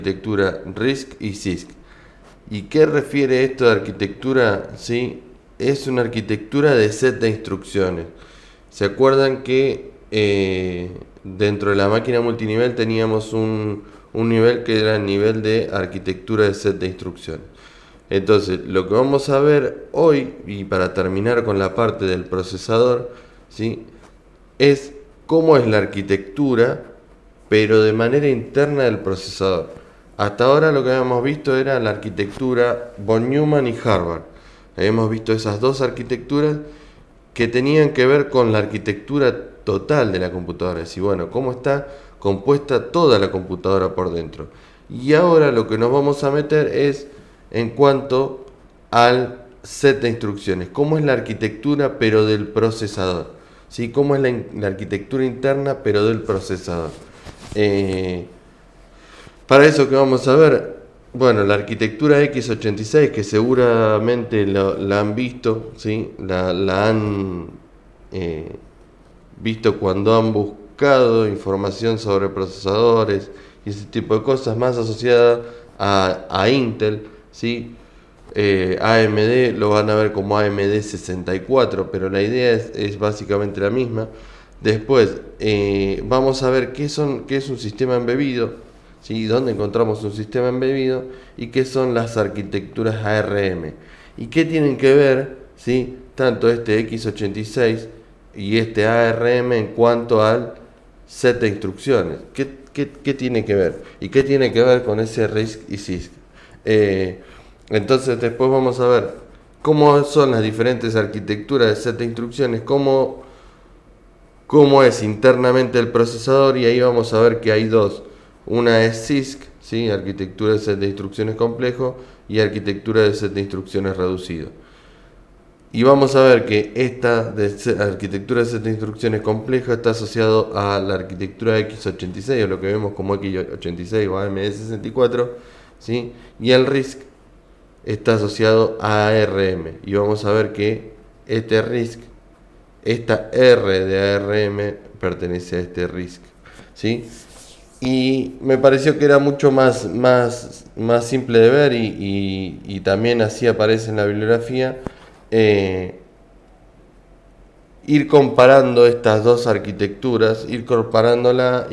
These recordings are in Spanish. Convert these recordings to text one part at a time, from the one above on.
arquitectura RISC y CISC. ¿Y qué refiere esto de arquitectura? ¿Sí? Es una arquitectura de set de instrucciones. ¿Se acuerdan que dentro de la máquina multinivel teníamos un nivel que era el nivel de arquitectura de set de instrucciones? Entonces, lo que vamos a ver hoy, y para terminar con la parte del procesador, ¿sí? Es cómo es la arquitectura, pero de manera interna del procesador. Hasta ahora lo que habíamos visto era la arquitectura von Neumann y Harvard. Habíamos visto esas dos arquitecturas que tenían que ver con la arquitectura total de la computadora. Es decir, bueno, cómo está compuesta toda la computadora por dentro. Y ahora lo que nos vamos a meter es en cuanto al set de instrucciones. Cómo es la arquitectura pero del procesador. ¿Sí? Cómo es la arquitectura interna pero del procesador. Para eso que vamos a ver, bueno, la arquitectura x86, que seguramente la han visto, ¿sí? La han visto cuando han buscado información sobre procesadores y ese tipo de cosas, más asociada a Intel, ¿sí? AMD lo van a ver como AMD 64, pero la idea es básicamente la misma. Después vamos a ver qué es un sistema embebido, ¿sí? Dónde encontramos un sistema embebido y qué son las arquitecturas ARM y qué tienen que ver, ¿sí? Tanto este x86 y este ARM en cuanto al set de instrucciones. ¿Qué tiene que ver? ¿Y qué tiene que ver con ese RISC y CISC? Entonces después vamos a ver cómo son las diferentes arquitecturas de set de instrucciones, cómo es internamente el procesador, y ahí vamos a ver que hay dos. Una es CISC, ¿sí? Arquitectura de set de instrucciones complejo, y arquitectura de set de instrucciones reducido. Y vamos a ver que esta arquitectura de set de instrucciones compleja está asociado a la arquitectura x86, o lo que vemos como x86 o AMD64, ¿sí? Y el RISC está asociado a ARM. Y vamos a ver que este RISC, esta R de ARM, pertenece a este RISC, ¿sí? Y me pareció que era mucho más simple de ver, y también así aparece en la bibliografía, ir comparando estas dos arquitecturas, ir incorporándola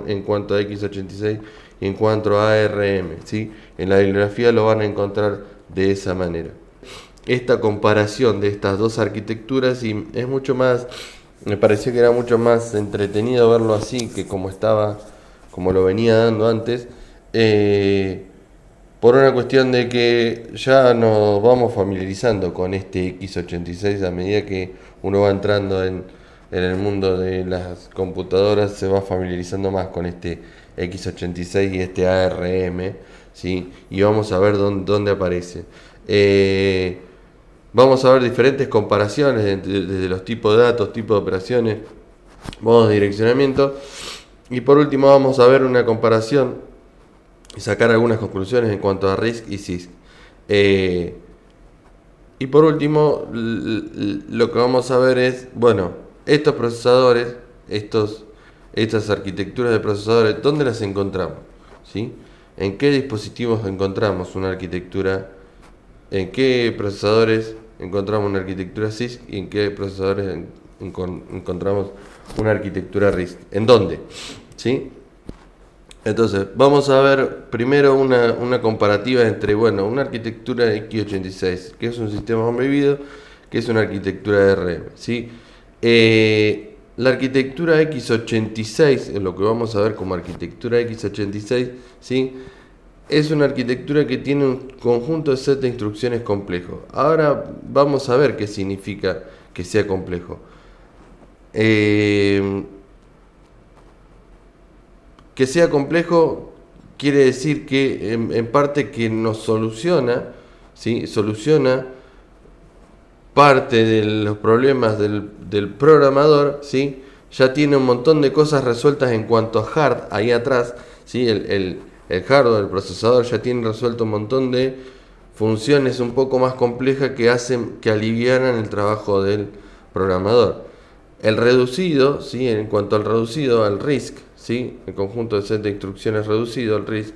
en cuanto a x86 y en cuanto a ARM, ¿sí? En la bibliografía lo van a encontrar de esa manera. Esta comparación de estas dos arquitecturas, y es mucho más, me pareció que era mucho más entretenido verlo así que como lo venía dando antes, por una cuestión de que ya nos vamos familiarizando con este x86 a medida que uno va entrando en el mundo de las computadoras, se va familiarizando más con este x86 y este ARM, ¿sí? Y vamos a ver dónde aparece. Vamos a ver diferentes comparaciones desde los tipos de datos, tipos de operaciones, modos de direccionamiento. Y por último vamos a ver una comparación y sacar algunas conclusiones en cuanto a RISC y CISC. Y por último, lo que vamos a ver es, bueno, estos procesadores, estas arquitecturas de procesadores, ¿dónde las encontramos? ¿Sí? ¿En qué dispositivos encontramos una arquitectura? ¿En qué procesadores encontramos una arquitectura CISC y en qué procesadores encontramos una arquitectura RISC? ¿En dónde? ¿Sí? Entonces, vamos a ver primero una comparativa entre, bueno, una arquitectura x86, que es un sistema embebido, que es una arquitectura de ARM, ¿sí? La arquitectura x86, lo que vamos a ver como arquitectura x86, ¿sí? Es una arquitectura que tiene un conjunto de set de instrucciones complejo. Ahora vamos a ver qué significa que sea complejo. Que sea complejo quiere decir que en parte que nos soluciona, ¿sí? Soluciona parte de los problemas del programador, ¿sí? Ya tiene un montón de cosas resueltas en cuanto a hard, ahí atrás, ¿sí? El hardware, el procesador ya tiene resuelto un montón de funciones un poco más complejas que hacen que aliviaran el trabajo del programador. El reducido, ¿sí? En cuanto al reducido, al RISC, ¿sí? El conjunto de set de instrucciones reducido, el RISC,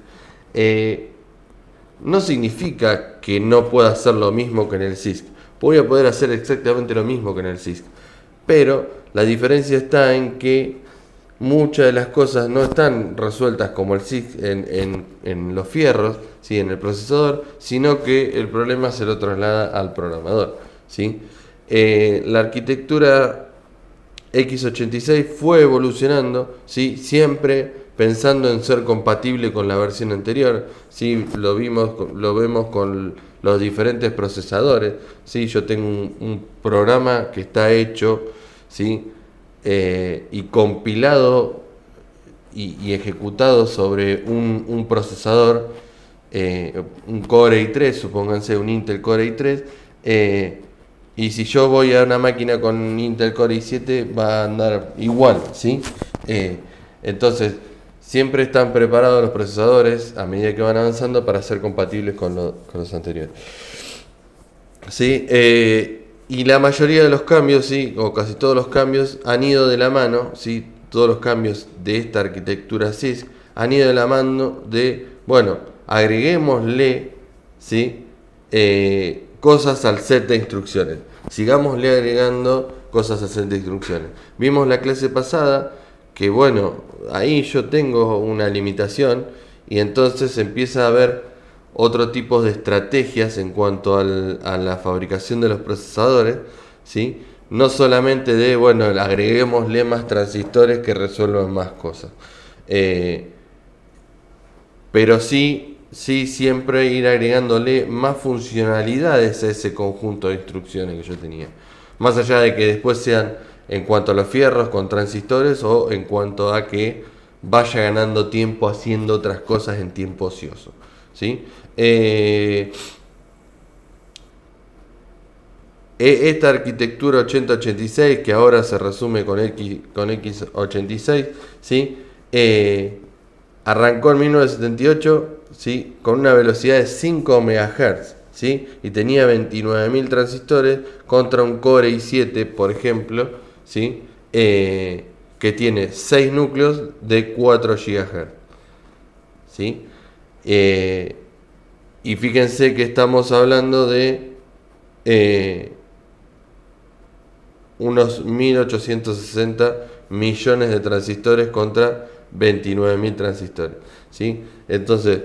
no significa que no pueda hacer lo mismo que en el CISC. Voy a poder hacer exactamente lo mismo que en el CISC. Pero la diferencia está en que muchas de las cosas no están resueltas como el CISC en los fierros, ¿sí? En el procesador, sino que el problema se lo traslada al programador, ¿sí? La arquitectura x86 fue evolucionando, ¿sí? Siempre pensando en ser compatible con la versión anterior, ¿sí? Lo vemos con los diferentes procesadores, ¿sí? Yo tengo un programa que está hecho, ¿sí? Y compilado y ejecutado sobre un procesador, un Core i3, supónganse un Intel Core i3, y si yo voy a una máquina con Intel Core i7 va a andar igual, ¿sí? Entonces, siempre están preparados los procesadores a medida que van avanzando para ser compatibles con los anteriores. ¿Sí? Y la mayoría de los cambios, ¿sí? O casi todos los cambios han ido de la mano, ¿sí? Todos los cambios de esta arquitectura CISC han ido de la mano de, bueno, agreguémosle, ¿sí? Cosas al set de instrucciones. Sigámosle agregando cosas al set de instrucciones. Vimos la clase pasada que, bueno, ahí yo tengo una limitación y entonces empieza a haber otro tipo de estrategias en cuanto a la fabricación de los procesadores, ¿sí? No solamente de, bueno, agreguémosle más transistores que resuelvan más cosas. Pero sí siempre ir agregándole más funcionalidades a ese conjunto de instrucciones que yo tenía. Más allá de que después sean en cuanto a los fierros con transistores o en cuanto a que vaya ganando tiempo haciendo otras cosas en tiempo ocioso, ¿sí? Esta arquitectura 8086, que ahora se resume con X86, ¿sí? Arrancó en 1978, ¿sí? Con una velocidad de 5 MHz, ¿sí? Y tenía 29.000 transistores contra un Core i7, por ejemplo, ¿sí? Que tiene 6 núcleos de 4 GHz, ¿sí? Y fíjense que estamos hablando de unos 1860 millones de transistores contra 29.000 transistores, ¿sí? Entonces,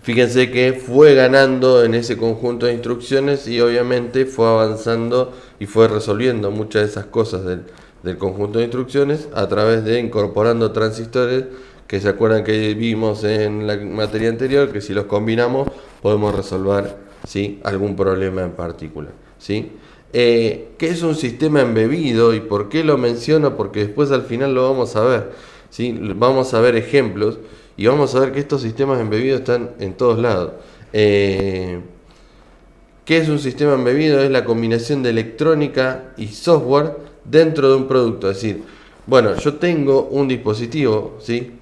fíjense que fue ganando en ese conjunto de instrucciones y obviamente fue avanzando y fue resolviendo muchas de esas cosas del conjunto de instrucciones a través de incorporando transistores que se acuerdan que vimos en la materia anterior, que si los combinamos podemos resolver, ¿sí? Algún problema en particular, ¿sí? ¿Qué es un sistema embebido y por qué lo menciono? Porque después al final lo vamos a ver, ¿sí? Vamos a ver ejemplos y vamos a ver que estos sistemas embebidos están en todos lados. ¿Qué es un sistema embebido? Es la combinación de electrónica y software dentro de un producto. Es decir, bueno, yo tengo un dispositivo, ¿sí?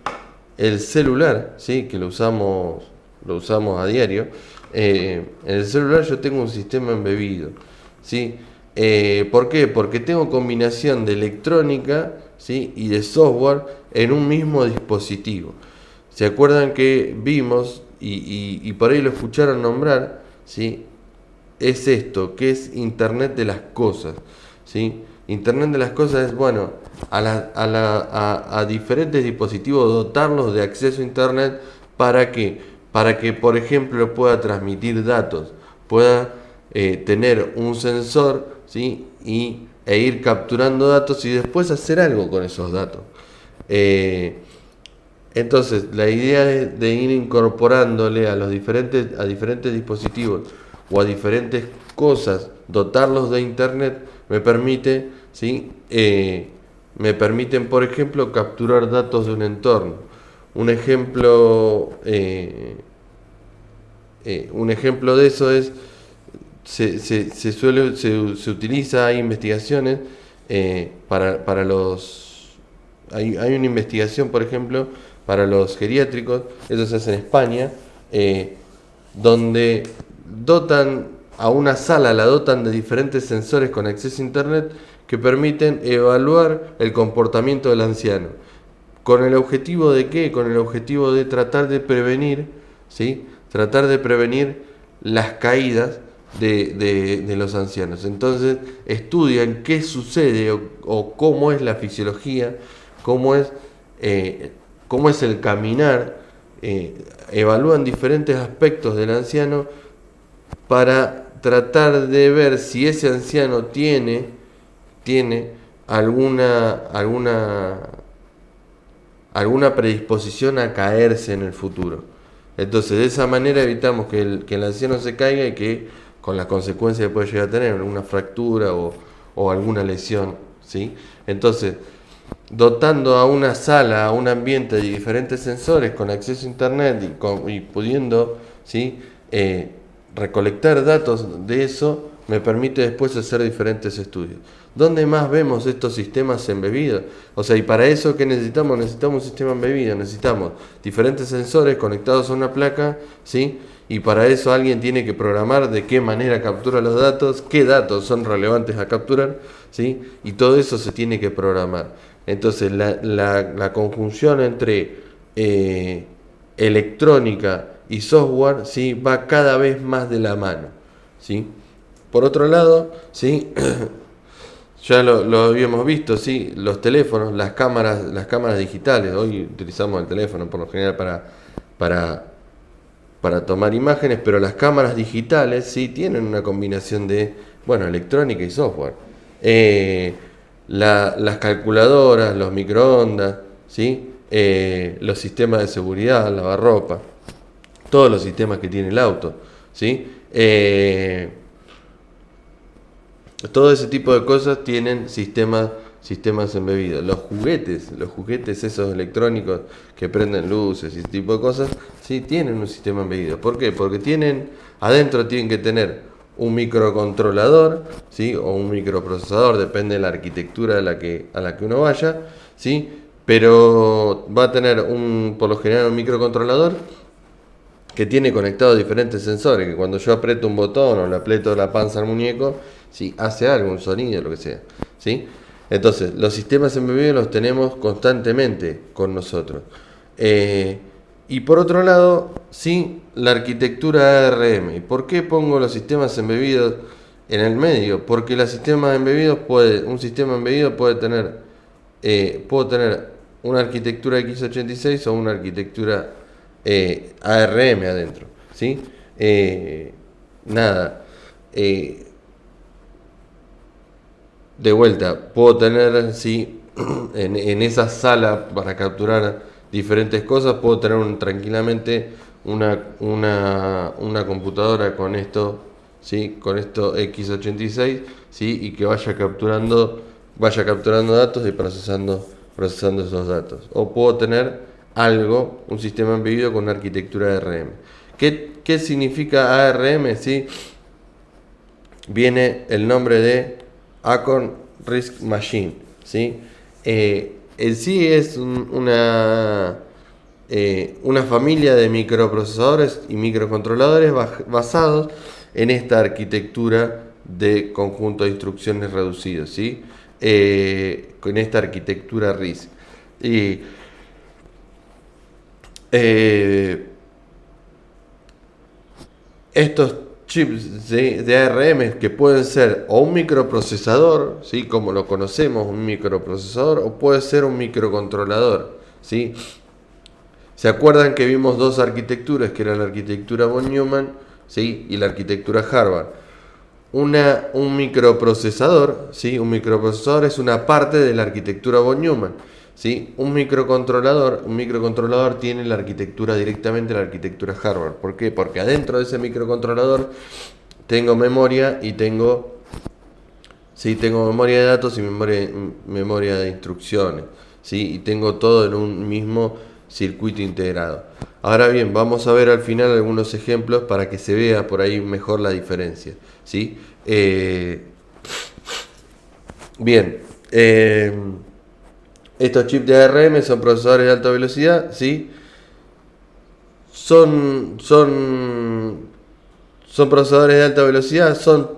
El celular, ¿sí? Que lo usamos a diario. En el celular yo tengo un sistema embebido, ¿sí? ¿Por qué? Porque tengo combinación de electrónica, ¿sí? Y de software en un mismo dispositivo. ¿Se acuerdan que vimos y por ahí lo escucharon nombrar, ¿sí? Es esto, que es Internet de las cosas, ¿sí? Internet de las cosas es, bueno, a diferentes dispositivos dotarlos de acceso a Internet para que, por ejemplo, pueda transmitir datos, pueda tener un sensor, ¿sí? E ir capturando datos y después hacer algo con esos datos. Entonces, la idea es de ir incorporándole a diferentes dispositivos o a diferentes cosas, dotarlos de Internet, me permite, ¿sí? Me permiten, por ejemplo, capturar datos de un entorno. Un ejemplo de eso es, se utiliza, hay investigaciones para los... Hay una investigación, por ejemplo, para los geriátricos, eso se hace en España, donde dotan a una sala, la dotan de diferentes sensores con acceso a Internet que permiten evaluar el comportamiento del anciano. ¿Con el objetivo de qué? Con el objetivo de tratar de prevenir, ¿sí? Tratar de prevenir las caídas de los ancianos. Entonces estudian qué sucede o cómo es la fisiología, cómo es el caminar, evalúan diferentes aspectos del anciano para tratar de ver si ese anciano tiene alguna predisposición a caerse en el futuro. Entonces, de esa manera evitamos que el anciano se caiga y que, con las consecuencias que puede llegar a tener, alguna fractura o alguna lesión, ¿sí? Entonces, dotando a una sala, a un ambiente de diferentes sensores con acceso a internet y pudiendo, ¿sí? Recolectar datos de eso, me permite después hacer diferentes estudios. ¿Dónde más vemos estos sistemas embebidos? O sea, y para eso, ¿qué necesitamos? Necesitamos un sistema embebido, necesitamos diferentes sensores conectados a una placa, ¿sí? Y para eso alguien tiene que programar de qué manera captura los datos, qué datos son relevantes a capturar, ¿sí? Y todo eso se tiene que programar. Entonces, la conjunción entre electrónica y software, ¿sí? Va cada vez más de la mano, ¿sí? Por otro lado, ¿sí? Ya lo habíamos visto, ¿sí? Los teléfonos, las cámaras digitales. Hoy utilizamos el teléfono por lo general para tomar imágenes, pero las cámaras digitales, ¿sí? Tienen una combinación de, electrónica y software. Las calculadoras, los microondas, ¿sí? Los sistemas de seguridad, lavarropa, todos los sistemas que tiene el auto, ¿sí? Todo ese tipo de cosas tienen sistemas embebidos. Los juguetes esos electrónicos que prenden luces y ese tipo de cosas, sí tienen un sistema embebido. ¿Por qué? Porque adentro tienen que tener un microcontrolador, ¿sí? O un microprocesador, depende de la arquitectura a la que uno vaya, ¿sí? Pero va a tener por lo general un microcontrolador que tiene conectados diferentes sensores, que cuando yo aprieto un botón o le aprieto la panza al muñeco, ¿sí? Hace algo, un sonido, lo que sea, ¿sí? Entonces, los sistemas embebidos los tenemos constantemente con nosotros. Y por otro lado, sí, la arquitectura ARM. ¿Y por qué pongo los sistemas embebidos en el medio? Porque un sistema embebido puede tener una arquitectura x86 o una arquitectura ARM adentro, ¿sí? De vuelta, puedo tener, ¿sí? en esa sala para capturar diferentes cosas, puedo tener tranquilamente una computadora con esto, ¿sí? Con esto x86, ¿sí? Y que vaya capturando datos y procesando esos datos. O puedo tener un sistema embebido con una arquitectura ARM. ¿Qué significa ARM? ¿Sí? Viene el nombre de Acorn RISC Machine, ¿sí? En sí es una familia de microprocesadores y microcontroladores basados en esta arquitectura de conjunto de instrucciones reducidos, ¿sí? Con esta arquitectura RISC. Y estos chips de ARM que pueden ser o un microprocesador, ¿sí? Como lo conocemos, un microprocesador, o puede ser un microcontrolador, ¿sí? ¿Se acuerdan que vimos dos arquitecturas, que era la arquitectura von Neumann, ¿sí? Y la arquitectura Harvard? Un microprocesador, ¿sí? Un microprocesador es una parte de la arquitectura von Neumann, ¿sí? Un microcontrolador tiene directamente la arquitectura Harvard. ¿Por qué? Porque adentro de ese microcontrolador tengo memoria y tengo memoria de datos y memoria de instrucciones, ¿sí? Y tengo todo en un mismo circuito integrado. Ahora bien, vamos a ver al final algunos ejemplos para que se vea por ahí mejor la diferencia, ¿sí? Bien, estos chips de ARM son procesadores de alta velocidad, ¿sí? Son procesadores de alta velocidad, son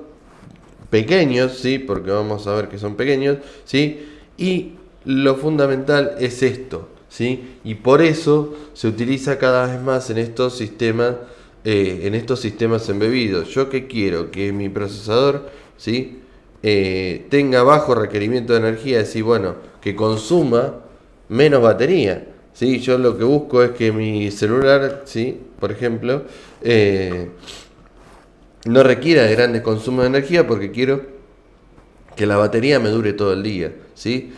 pequeños, ¿sí? Porque vamos a ver que son pequeños, ¿sí? Y lo fundamental es esto, ¿sí? Y por eso se utiliza cada vez más en estos sistemas embebidos. ¿Yo qué quiero? Que mi procesador, ¿sí? Tenga bajo requerimiento de energía, es decir, bueno, que consuma menos batería, ¿sí? Yo lo que busco es que mi celular, ¿sí? Por ejemplo, no requiera de grandes consumos de energía porque quiero que la batería me dure todo el día, ¿sí?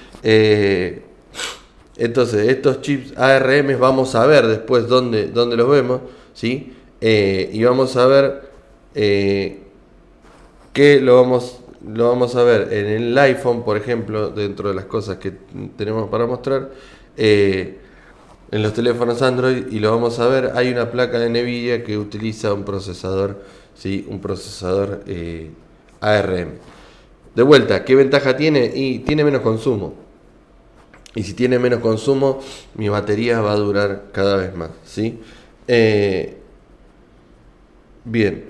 Entonces, estos chips ARM vamos a ver después dónde los vemos, ¿sí? Y vamos a ver que lo vamos a ver en el iPhone, por ejemplo, dentro de las cosas que tenemos para mostrar, en los teléfonos Android, y lo vamos a ver, hay una placa de Nvidia que utiliza un procesador, ¿sí? Un procesador ARM. De vuelta, ¿qué ventaja tiene? Y tiene menos consumo. Y si tiene menos consumo, mi batería va a durar cada vez más, ¿sí? Bien.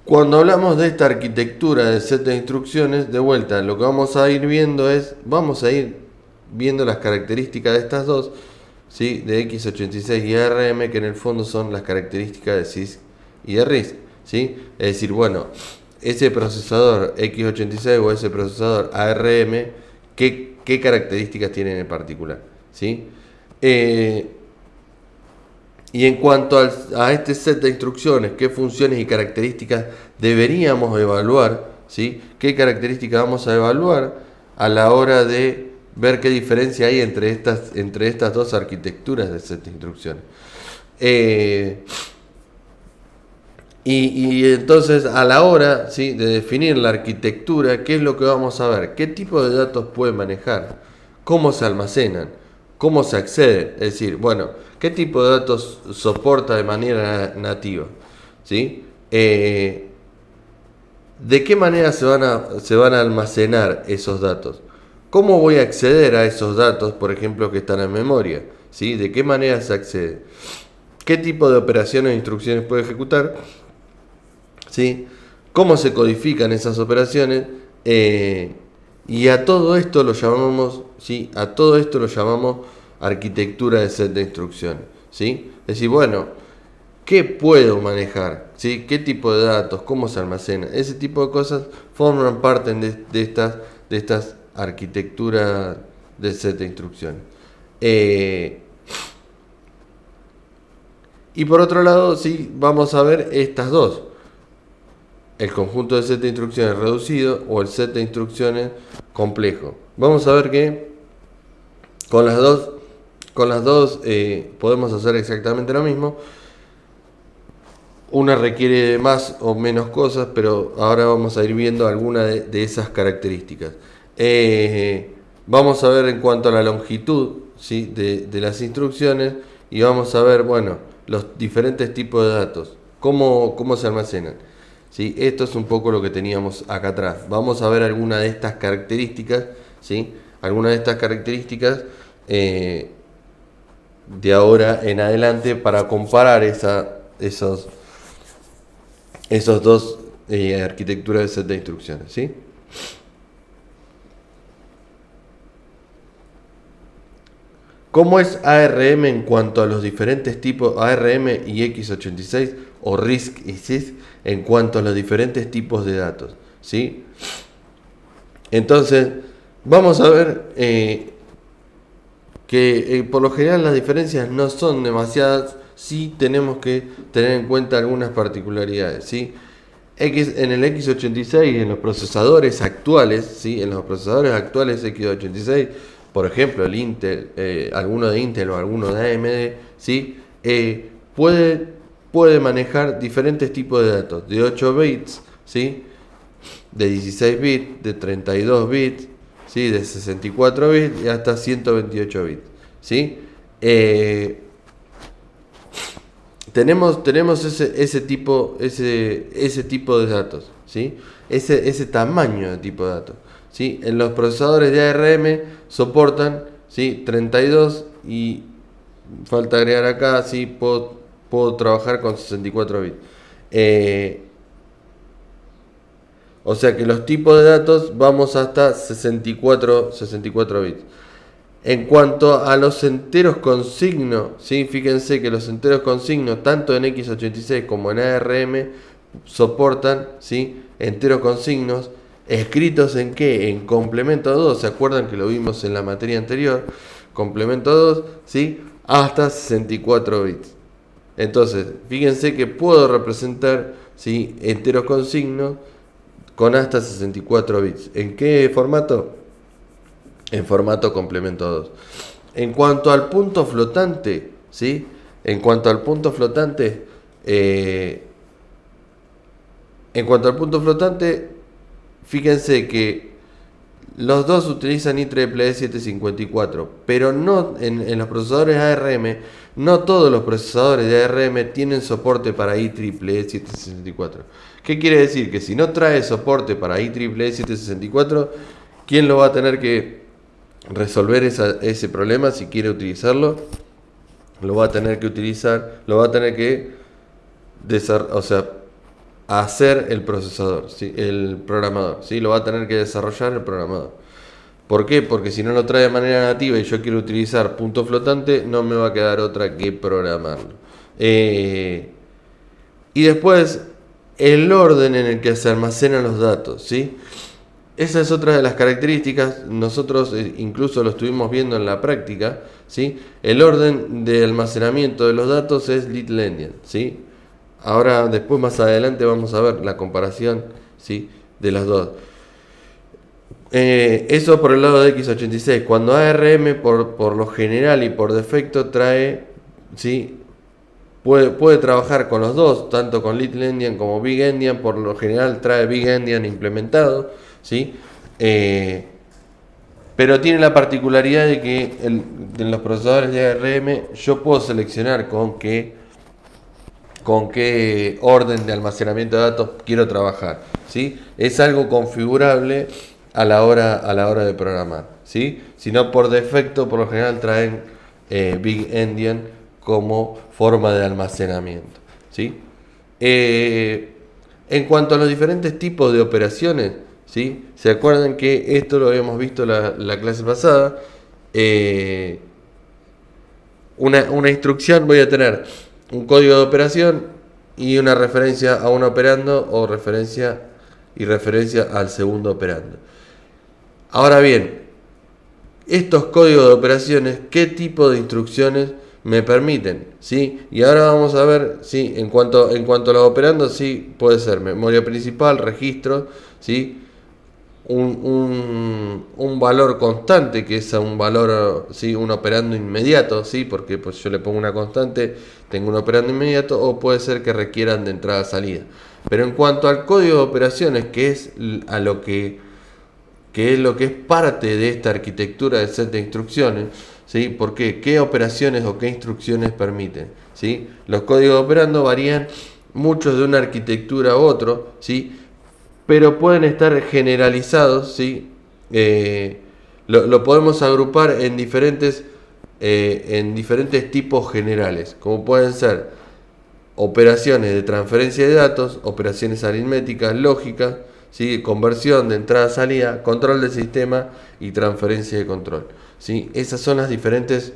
Cuando hablamos de esta arquitectura de set de instrucciones, de vuelta, lo que vamos a ir viendo las características de estas dos, ¿sí? De x86 y ARM, que en el fondo son las características de CISC y de RISC, ¿sí? Es decir, bueno, ese procesador x86 o ese procesador ARM, ¿qué características tienen en particular? ¿Sí? Y en cuanto a este set de instrucciones, qué funciones y características deberíamos evaluar, ¿sí? ¿Qué características vamos a evaluar a la hora de ver qué diferencia hay entre estas dos arquitecturas de set de instrucciones? Y entonces a la hora, ¿sí? De definir la arquitectura, ¿qué es lo que vamos a ver? ¿Qué tipo de datos puede manejar? ¿Cómo se almacenan? ¿Cómo se accede? Es decir, bueno, ¿qué tipo de datos soporta de manera nativa? ¿Sí? ¿De qué manera se van a almacenar esos datos? ¿Cómo voy a acceder a esos datos, por ejemplo, que están en memoria? ¿Sí? ¿De qué manera se accede? ¿Qué tipo de operaciones e instrucciones puede ejecutar? ¿Sí? ¿Cómo se codifican esas operaciones? Y a todo esto lo llamamos, ¿sí? A todo esto lo llamamos arquitectura de set de instrucciones, ¿sí? Es decir, bueno, ¿qué puedo manejar? ¿Sí? ¿Qué tipo de datos? ¿Cómo se almacena? Ese tipo de cosas forman parte de estas arquitecturas de set de instrucciones. Y por otro lado, sí, vamos a ver estas dos. El conjunto de set de instrucciones reducido o el set de instrucciones complejo. Vamos a ver que con las dos podemos hacer exactamente lo mismo. Una requiere más o menos cosas, pero ahora vamos a ir viendo algunas de esas características. Vamos a ver en cuanto a la longitud, ¿sí? de las instrucciones, y vamos a ver, bueno, los diferentes tipos de datos, cómo se almacenan. ¿Sí? Esto es un poco lo que teníamos acá atrás. Vamos a ver algunas de estas características, ¿sí? Algunas de estas características de ahora en adelante para comparar esos dos arquitecturas de set de instrucciones, ¿sí? ¿Cómo es ARM en cuanto a los diferentes tipos ARM y x86 o RISC y CISC en cuanto a los diferentes tipos de datos? ¿Sí? Entonces, vamos a ver que por lo general las diferencias no son demasiadas, sí tenemos que tener en cuenta algunas particularidades, ¿sí? En el x86, en los procesadores actuales, ¿sí? En los procesadores actuales x86, por ejemplo, el Intel, alguno de Intel o alguno de AMD, ¿sí? Puede manejar diferentes tipos de datos, de 8 bits, ¿sí? De 16 bits, de 32 bits, ¿sí? De 64 bits y hasta 128 bits, ¿sí? Tenemos ese tipo de datos, ¿sí? Ese tamaño de tipo de datos, ¿sí? En los procesadores de ARM soportan, ¿sí? 32 y falta agregar acá, ¿sí? Puedo trabajar con 64 bits. O sea que los tipos de datos vamos hasta 64 bits. En cuanto a los enteros con signo, ¿sí? Fíjense que los enteros con signo, tanto en x86 como en ARM, soportan, ¿sí? Enteros con signos, escritos en ¿qué? En complemento 2, ¿se acuerdan que lo vimos en la materia anterior? Complemento 2, ¿sí? Hasta 64 bits. Entonces, fíjense que puedo representar, ¿sí? Enteros con signo con hasta 64 bits. ¿En qué formato? En formato complemento 2. En cuanto al punto flotante, ¿sí? En cuanto al punto flotante, fíjense que los dos utilizan IEEE 754, pero no en los procesadores ARM, no todos los procesadores de ARM tienen soporte para IEEE 764. ¿Qué quiere decir? Que si no trae soporte para IEEE 764, ¿quién lo va a tener que resolver ese problema si quiere utilizarlo? Lo va a tener que utilizar, lo va a tener que hacer el procesador, ¿sí? El programador, ¿sí? Lo va a tener que desarrollar el programador. ¿Por qué? Porque si no lo trae de manera nativa y yo quiero utilizar punto flotante, no me va a quedar otra que programarlo. Y después, el orden en el que se almacenan los datos, ¿sí? Esa es otra de las características, nosotros incluso lo estuvimos viendo en la práctica, ¿sí? El orden de almacenamiento de los datos es Little Endian, ¿sí? Ahora, después más adelante vamos a ver la comparación, ¿sí? De las dos. Eso por el lado de x86. Cuando ARM por lo general y por defecto trae, ¿sí? Puede trabajar con los dos, tanto con Little Endian como Big Endian. Por lo general trae Big Endian implementado, ¿sí? Pero tiene la particularidad de que en los procesadores de ARM yo puedo seleccionar con qué orden de almacenamiento de datos quiero trabajar, ¿sí? Es algo configurable a la hora de programar, ¿sí? Si no, por defecto, por lo general traen Big Endian como forma de almacenamiento, ¿sí? En cuanto a los diferentes tipos de operaciones, ¿sí? ¿Se acuerdan que esto lo habíamos visto la clase pasada? Una instrucción, voy a tener un código de operación y una referencia a un operando o referencia al segundo operando. Ahora bien, estos códigos de operaciones, ¿qué tipo de instrucciones me permiten? ¿Sí? Y ahora vamos a ver, ¿sí? En cuanto a los operandos, sí, puede ser memoria principal, registro, ¿sí? Un valor constante, que es un valor, ¿sí? Un operando inmediato, ¿sí? Porque pues yo le pongo una constante, tengo un operando inmediato, o puede ser que requieran de entrada-salida. Pero en cuanto al código de operaciones, que es lo que es parte de esta arquitectura de set de instrucciones, ¿sí? ¿Por qué? ¿Qué operaciones o qué instrucciones permiten? ¿Sí? Los códigos de operando varían muchos de una arquitectura a otro, ¿sí? Pero pueden estar generalizados, ¿sí? Lo podemos agrupar en diferentes tipos generales, como pueden ser operaciones de transferencia de datos, operaciones aritméticas, lógicas, ¿sí? Conversión de entrada-salida, control del sistema y transferencia de control, ¿sí? Esas son las diferentes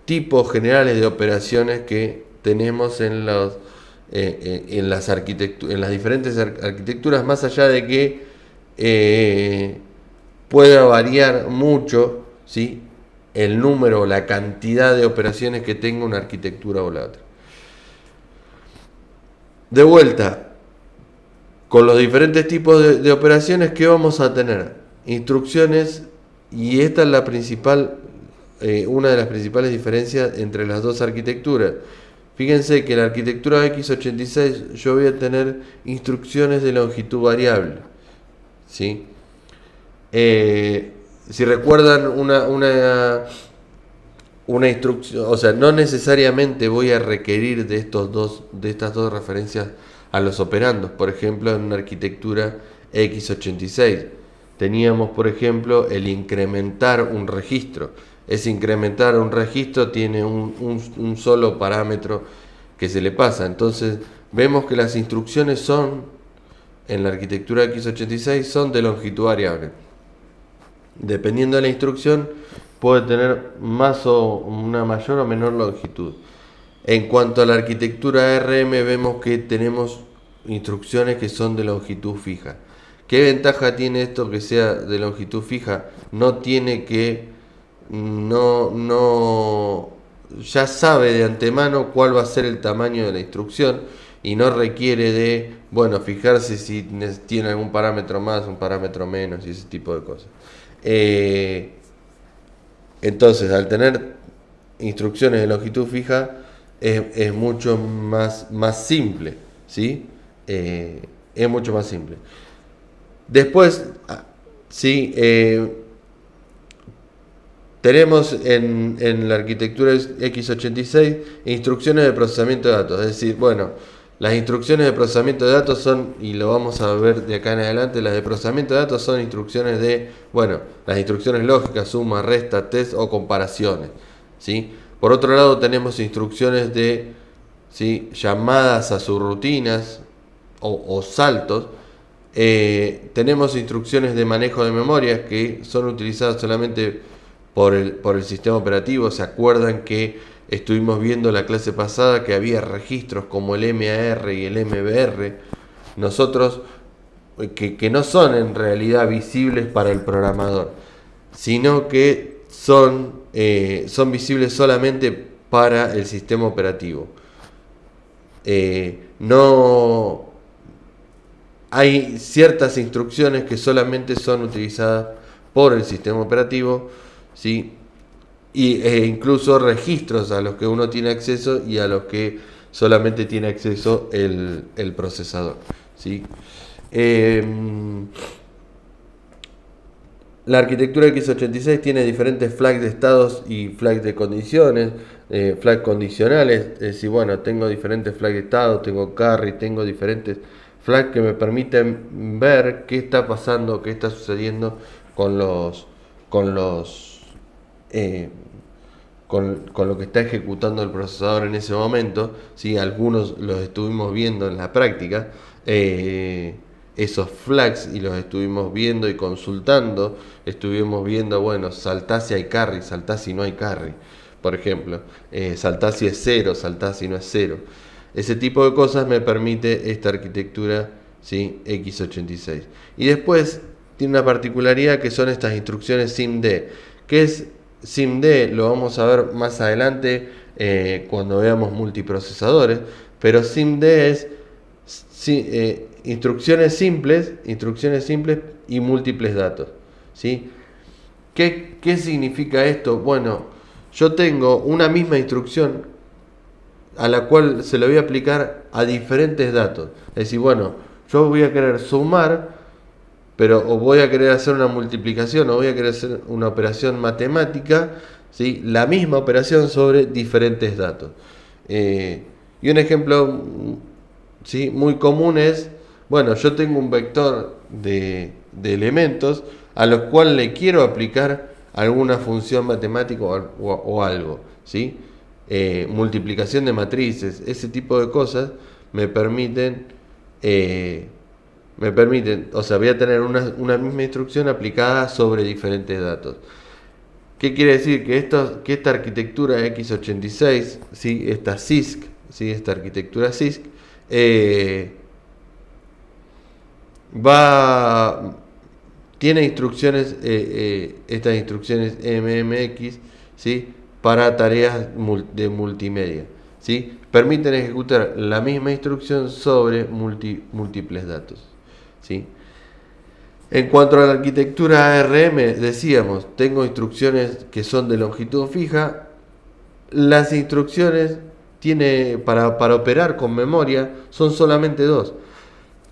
tipos generales de operaciones que tenemos en las diferentes arquitecturas, más allá de que pueda variar mucho, ¿sí? El número o la cantidad de operaciones que tenga una arquitectura o la otra. De vuelta, con los diferentes tipos de operaciones que vamos a tener, instrucciones, y esta es la principal, una de las principales diferencias entre las dos arquitecturas. Fíjense que en la arquitectura x86 yo voy a tener instrucciones de longitud variable, ¿sí? Si recuerdan una instrucción, o sea, no necesariamente voy a requerir de estas dos referencias a los operandos. Por ejemplo, en una arquitectura x86 teníamos, por ejemplo, el incrementar un registro. Ese incrementar un registro tiene un solo parámetro que se le pasa. Entonces vemos que las instrucciones son en la arquitectura x86 son de longitud variable. Dependiendo de la instrucción, puede tener una mayor o menor longitud. En cuanto a la arquitectura ARM, vemos que tenemos instrucciones que son de longitud fija. ¿Qué ventaja tiene esto que sea de longitud fija? No tiene que, ya sabe de antemano cuál va a ser el tamaño de la instrucción y no requiere de, fijarse si tiene algún parámetro más, un parámetro menos y ese tipo de cosas. Entonces, al tener instrucciones de longitud fija, es mucho más simple, ¿sí? Es mucho más simple. Después, ¿sí? Tenemos en la arquitectura x86 instrucciones de procesamiento de datos. Es decir, las instrucciones de procesamiento de datos son, y lo vamos a ver de acá en adelante, las de procesamiento de datos son instrucciones las instrucciones lógicas, suma, resta, test o comparaciones, ¿sí? Por otro lado tenemos instrucciones de, ¿sí?, llamadas a subrutinas o saltos. Tenemos instrucciones de manejo de memoria que son utilizadas solamente por el sistema operativo. ¿Se acuerdan que estuvimos viendo la clase pasada que había registros como el MAR y el MBR? Nosotros, que no son en realidad visibles para el programador, sino que son visibles solamente para el sistema operativo. No hay ciertas instrucciones que solamente son utilizadas por el sistema operativo, ¿sí? E incluso registros a los que uno tiene acceso y a los que solamente tiene acceso el procesador, ¿sí? La arquitectura x86 tiene diferentes flags de estados y flags de condiciones, flags condicionales. Es decir, tengo diferentes flags de estado, tengo carry, tengo diferentes flags que me permiten ver qué está pasando, qué está sucediendo con lo que está ejecutando el procesador en ese momento. ¿Sí? Algunos los estuvimos viendo en la práctica, esos flags, y los estuvimos viendo y consultando. Estuvimos viendo, saltá si hay carry, saltá si no hay carry, por ejemplo, saltá si es 0, saltá si no es 0. Ese tipo de cosas me permite esta arquitectura, ¿sí?, x86. Y después tiene una particularidad que son estas instrucciones SIMD. ¿Qué es SIMD? Lo vamos a ver más adelante cuando veamos multiprocesadores. Pero SIMD es instrucciones simples y múltiples datos, ¿sí? ¿Qué significa esto? Bueno, yo tengo una misma instrucción a la cual se le voy a aplicar a diferentes datos. Es decir, yo voy a querer sumar, o voy a querer hacer una multiplicación, o voy a querer hacer una operación matemática, ¿sí?, la misma operación sobre diferentes datos. Y un ejemplo, ¿sí?, muy común es, yo tengo un vector de elementos a los cuales le quiero aplicar alguna función matemática o algo, ¿sí? Multiplicación de matrices, ese tipo de cosas me permiten, voy a tener una misma instrucción aplicada sobre diferentes datos. ¿Qué quiere decir? Que esta arquitectura x86, ¿sí?, esta CISC, ¿sí?, esta arquitectura CISC, tiene instrucciones, estas instrucciones MMX, ¿sí?, para tareas de multimedia, ¿sí? Permiten ejecutar la misma instrucción sobre múltiples datos, ¿sí? En cuanto a la arquitectura ARM, decíamos, tengo instrucciones que son de longitud fija. Las instrucciones para operar con memoria son solamente dos,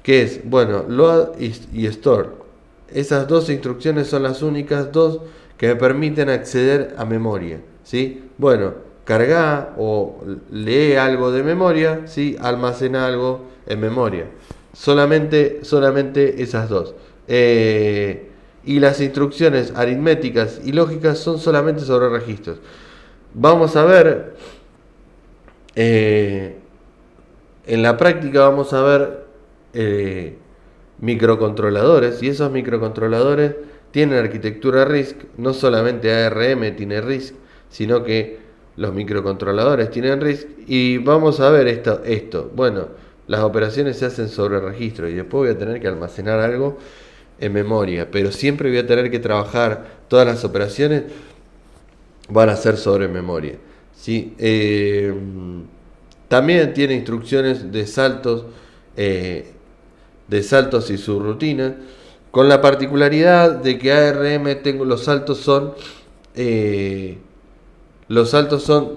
que es, load y store. Esas dos instrucciones son las únicas dos que me permiten acceder a memoria, ¿sí? Carga o lee algo de memoria, ¿sí?, almacena algo en memoria. Solamente esas dos. Y las instrucciones aritméticas y lógicas son solamente sobre registros. Vamos a ver, en la práctica vamos a ver microcontroladores, y esos microcontroladores tienen arquitectura RISC. No solamente ARM tiene RISC, sino que los microcontroladores tienen RISC. Y vamos a ver esto. Bueno, las operaciones se hacen sobre registro y después voy a tener que almacenar algo en memoria, pero siempre voy a tener que trabajar, todas las operaciones van a ser sobre memoria, ¿sí? También tiene instrucciones de saltos y subrutinas, con la particularidad de que ARM los saltos son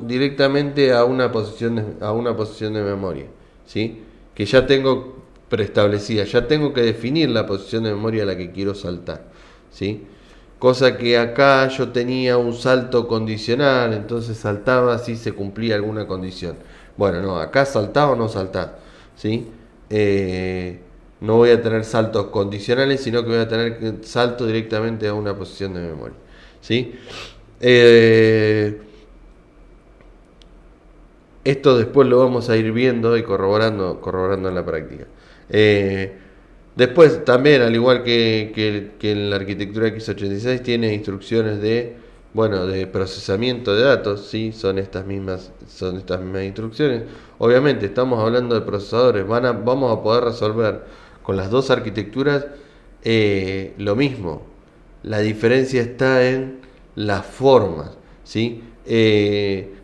directamente a una posición de memoria, ¿sí? Que ya tengo preestablecida, ya tengo que definir la posición de memoria a la que quiero saltar, ¿sí? Cosa que acá yo tenía un salto condicional, entonces saltaba si se cumplía alguna condición. Bueno, no, acá saltaba o no saltaba, ¿sí? No voy a tener saltos condicionales, sino que voy a tener salto directamente a una posición de memoria, ¿sí? Esto después lo vamos a ir viendo y corroborando en la práctica. Después también, al igual que en la arquitectura x86, tiene instrucciones de procesamiento de datos, ¿sí? Son estas mismas instrucciones. Obviamente estamos hablando de procesadores, vamos a poder resolver con las dos arquitecturas lo mismo. La diferencia está en las formas, ¿sí?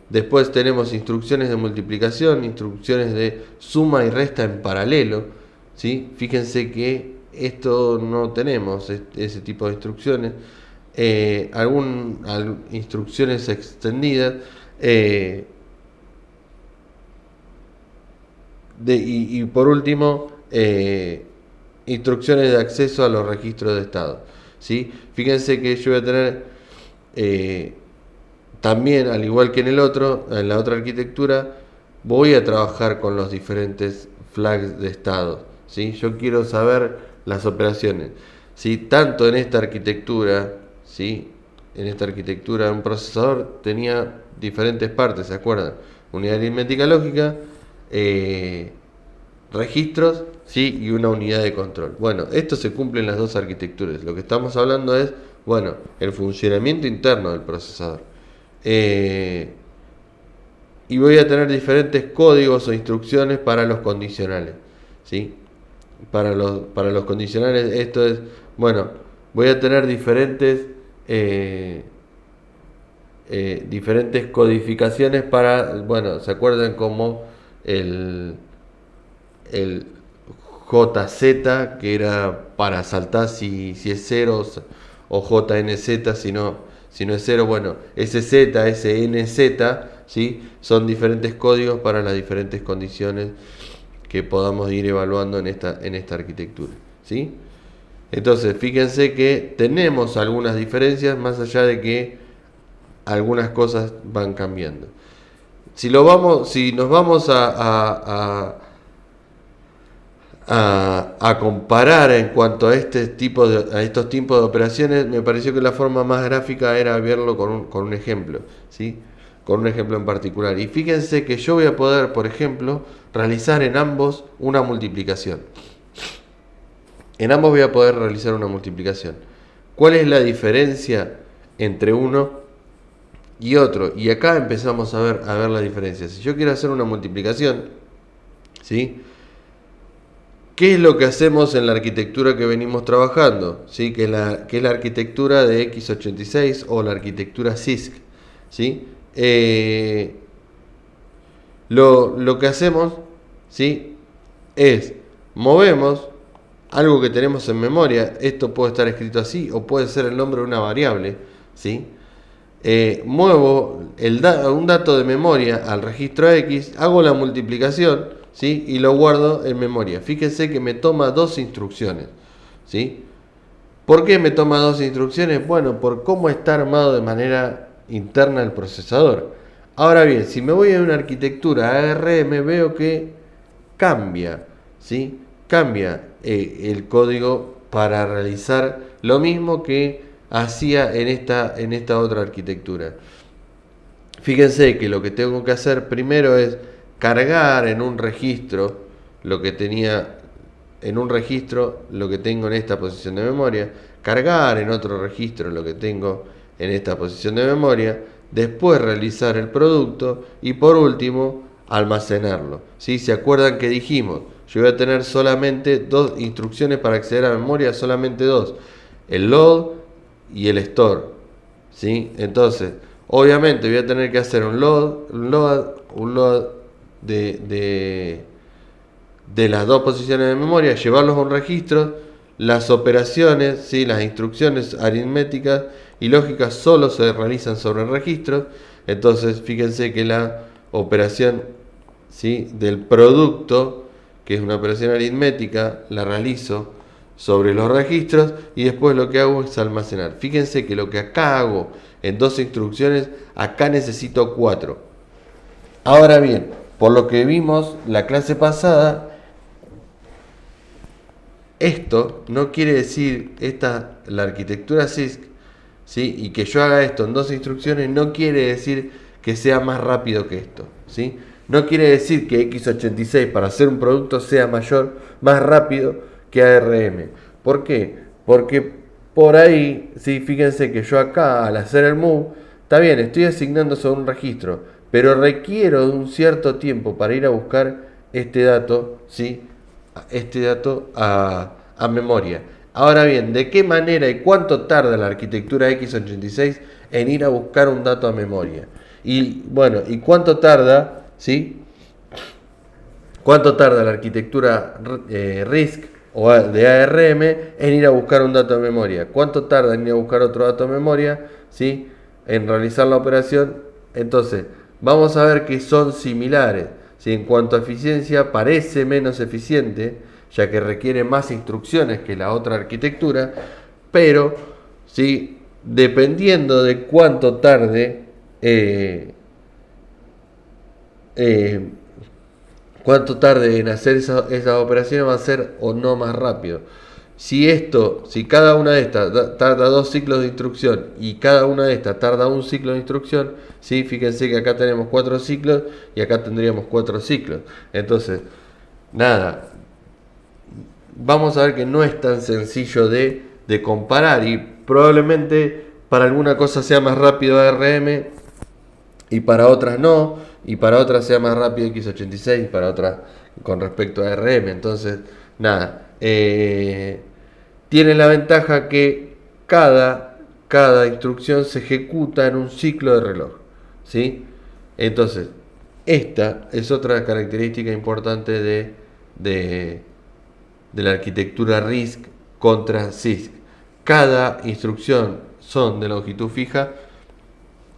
Después tenemos instrucciones de multiplicación, instrucciones de suma y resta en paralelo, ¿sí? Fíjense que esto no tenemos ese tipo de instrucciones. Instrucciones extendidas, y por último, instrucciones de acceso a los registros de estado, ¿sí? Fíjense que yo voy a tener también, al igual que en la otra arquitectura, voy a trabajar con los diferentes flags de estado, ¿sí? Yo quiero saber las operaciones, ¿sí? Tanto en esta arquitectura, ¿sí? En esta arquitectura un procesador tenía diferentes partes, ¿se acuerdan? Unidad aritmética lógica, registros, ¿sí? Y una unidad de control. Bueno, esto se cumple en las dos arquitecturas. Lo que estamos hablando es, el funcionamiento interno del procesador. Y voy a tener diferentes códigos o instrucciones para los condicionales, ¿sí? Para los condicionales esto es, voy a tener diferentes codificaciones para, ¿se acuerdan como el JZ, que era para saltar si es 0, o JNZ si no es 0? SZ, SNZ, ¿sí? Son diferentes códigos para las diferentes condiciones que podamos ir evaluando en esta arquitectura, ¿sí? Entonces, fíjense que tenemos algunas diferencias, más allá de que algunas cosas van cambiando. Si nos vamos a comparar en cuanto a estos tipos de operaciones, me pareció que la forma más gráfica era verlo con un ejemplo, ¿sí? Con un ejemplo en particular. Y fíjense que yo voy a poder, por ejemplo, realizar en ambos una multiplicación. En ambos voy a poder realizar una multiplicación. ¿Cuál es la diferencia entre uno y otro? Y acá empezamos a ver la diferencia. Si yo quiero hacer una multiplicación, ¿sí? ¿Qué es lo que hacemos en la arquitectura que venimos trabajando? ¿Sí? Que es la arquitectura de x86 o la arquitectura CISC, ¿sí? Lo que hacemos, ¿sí? Es movemos algo que tenemos en memoria. Esto puede estar escrito así o puede ser el nombre de una variable, ¿sí? Muevo un dato de memoria al registro X, hago la multiplicación, ¿sí? Y lo guardo en memoria. Fíjense que me toma dos instrucciones, ¿sí? ¿Por qué me toma dos instrucciones? Por cómo está armado de manera interna el procesador. Ahora bien, si me voy a una arquitectura ARM, veo que cambia, ¿sí? Cambia el código para realizar lo mismo que hacía en esta otra arquitectura. Fíjense que lo que tengo que hacer primero es cargar en un registro lo que tenía en un registro lo que tengo en esta posición de memoria, cargar en otro registro lo que tengo en esta posición de memoria, después realizar el producto y por último almacenarlo. ¿Sí? ¿Se acuerdan que dijimos? Yo voy a tener solamente dos instrucciones para acceder a memoria, solamente dos, el load y el store. ¿Sí? Entonces, obviamente voy a tener que hacer un load de las dos posiciones de memoria, llevarlos a un registro. Las operaciones, ¿sí? Las instrucciones aritméticas y lógicas solo se realizan sobre registros. Entonces, fíjense que la operación, ¿sí? Del producto, que es una operación aritmética, la realizo sobre los registros y después lo que hago es almacenar. Fíjense que lo que acá hago en dos instrucciones, acá necesito 4. Ahora bien, por lo que vimos la clase pasada, esto no quiere decir, la arquitectura CISC, ¿sí? Y que yo haga esto en dos instrucciones no quiere decir que sea más rápido que esto, ¿sí? No quiere decir que x86 para hacer un producto sea más rápido que ARM. ¿Por qué? Porque por ahí, ¿sí? Fíjense que yo acá al hacer el move, está bien, estoy asignando sobre un registro, pero requiero de un cierto tiempo para ir a buscar este dato, ¿sí? Este dato a memoria. Ahora bien, ¿de qué manera y cuánto tarda la arquitectura x86 en ir a buscar un dato a memoria? Y bueno, ¿y cuánto tarda, sí? ¿Cuánto tarda la arquitectura RISC o de ARM en ir a buscar un dato a memoria? ¿Cuánto tarda en ir a buscar otro dato a memoria, sí? En realizar la operación. Entonces, vamos a ver que son similares. ¿Sí? En cuanto a eficiencia, parece menos eficiente, ya que requiere más instrucciones que la otra arquitectura, pero ¿sí? Dependiendo de cuánto tarde, en hacer esas operaciones, va a ser o no más rápido. Si cada una de estas tarda 2 ciclos de instrucción y cada una de estas tarda un ciclo de instrucción, ¿sí? Fíjense que acá tenemos 4 ciclos y acá tendríamos 4 ciclos. Entonces, nada, vamos a ver que no es tan sencillo de comparar y probablemente para alguna cosa sea más rápido ARM y para otras no, y para otras sea más rápido x86 y para otras con respecto a ARM. Entonces, nada, tiene la ventaja que cada instrucción se ejecuta en un ciclo de reloj, ¿sí? Entonces, esta es otra característica importante de la arquitectura RISC contra CISC. Cada instrucción son de longitud fija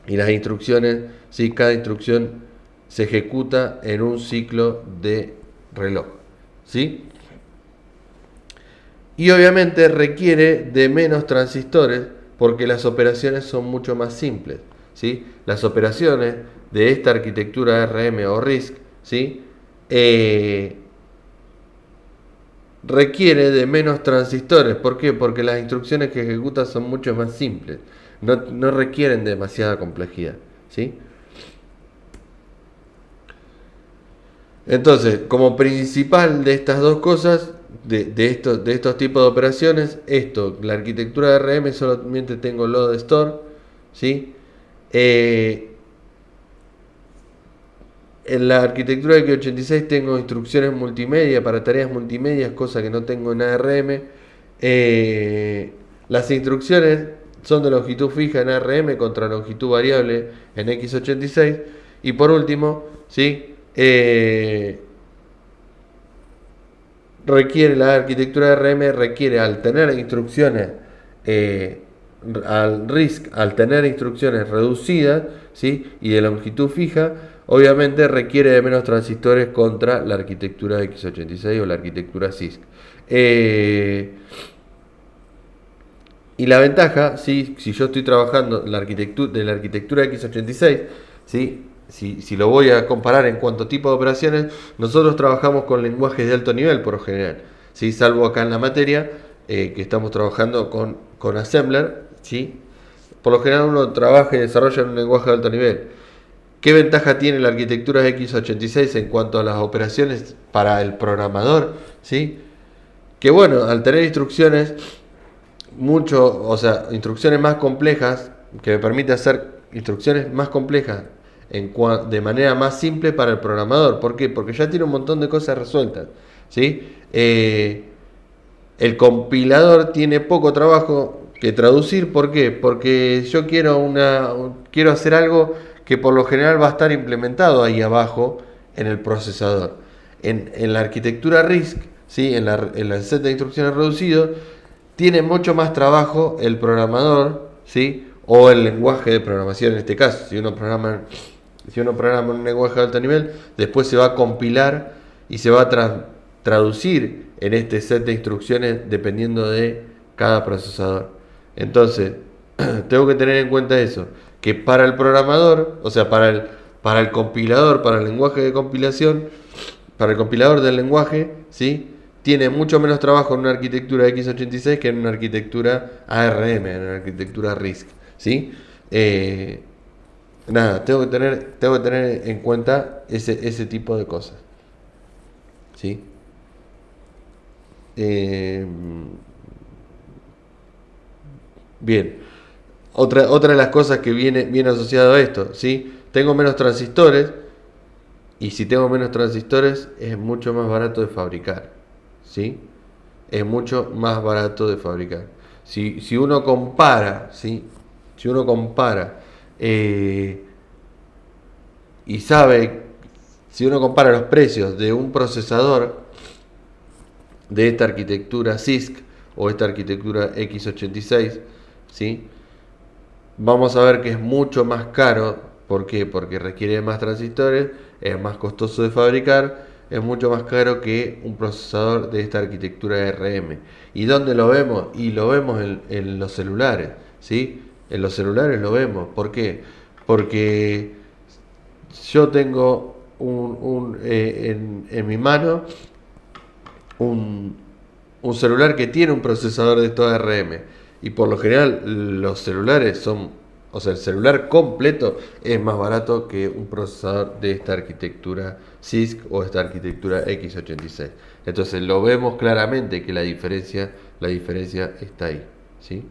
y las instrucciones, ¿sí? Cada instrucción se ejecuta en un ciclo de reloj, ¿sí? Y obviamente requiere de menos transistores porque las operaciones son mucho más simples, ¿sí? Las operaciones de esta arquitectura ARM o RISC, ¿sí? Requiere de menos transistores. ¿Por qué? Porque las instrucciones que ejecuta son mucho más simples. No requieren demasiada complejidad, ¿sí? Entonces, como principal de estas dos cosas, de estos tipos de operaciones, la arquitectura de ARM solamente tengo load store, ¿sí? En la arquitectura de x86 tengo instrucciones multimedia para tareas multimedia, cosa que no tengo en ARM. Las instrucciones son de longitud fija en ARM contra longitud variable en x86. Y por último, ¿sí? La arquitectura de ARM requiere, al tener instrucciones al RISC, al tener instrucciones reducidas, ¿sí? Y de longitud fija, obviamente requiere de menos transistores contra la arquitectura de x86 o la arquitectura CISC. Y la ventaja, ¿sí? Si yo estoy trabajando de la arquitectura x86, ¿sí? Si lo voy a comparar en cuanto a tipo de operaciones, nosotros trabajamos con lenguajes de alto nivel por lo general, ¿sí? Salvo acá en la materia, que estamos trabajando con Assembler, ¿sí? Por lo general uno trabaja y desarrolla en un lenguaje de alto nivel. ¿Qué ventaja tiene la arquitectura x86 en cuanto a las operaciones para el programador? ¿Sí? Que bueno, al tener instrucciones instrucciones más complejas, que me permite hacer instrucciones más complejas de manera más simple para el programador. ¿Por qué? Porque ya tiene un montón de cosas resueltas, ¿sí? El compilador tiene poco trabajo que traducir. ¿Por qué? Porque yo quiero hacer algo que por lo general va a estar implementado ahí abajo en el procesador. En la arquitectura RISC, ¿sí? en el set de instrucciones reducido, tiene mucho más trabajo el programador, ¿sí? O el lenguaje de programación en este caso. Si uno programa un lenguaje de alto nivel, después se va a compilar y se va a traducir en este set de instrucciones dependiendo de cada procesador. Entonces, tengo que tener en cuenta eso, que para el programador, o sea, para el compilador, para el lenguaje de compilación, para el compilador del lenguaje, ¿sí? Tiene mucho menos trabajo en una arquitectura x86 que en una arquitectura ARM, en una arquitectura RISC, ¿sí? Nada, tengo que tener en cuenta ese tipo de cosas, ¿sí? Bien, otra de las cosas que viene asociado a esto, ¿sí? Tengo menos transistores, y si tengo menos transistores es mucho más barato de fabricar, ¿sí? Es mucho más barato de fabricar. Si uno compara, ¿sí? Si uno compara y sabe, si uno compara los precios de un procesador de esta arquitectura CISC o esta arquitectura x86, ¿sí? Vamos a ver que es mucho más caro. ¿Por qué? Porque requiere más transistores, es más costoso de fabricar, es mucho más caro que un procesador de esta arquitectura ARM. ¿Y dónde lo vemos? Y lo vemos en los celulares, ¿sí? En los celulares lo vemos. ¿Por qué? Porque yo tengo en mi mano un celular que tiene un procesador de estos ARM. Y por lo general los celulares el celular completo es más barato que un procesador de esta arquitectura CISC o esta arquitectura x86. Entonces lo vemos claramente que la diferencia está ahí, ¿sí?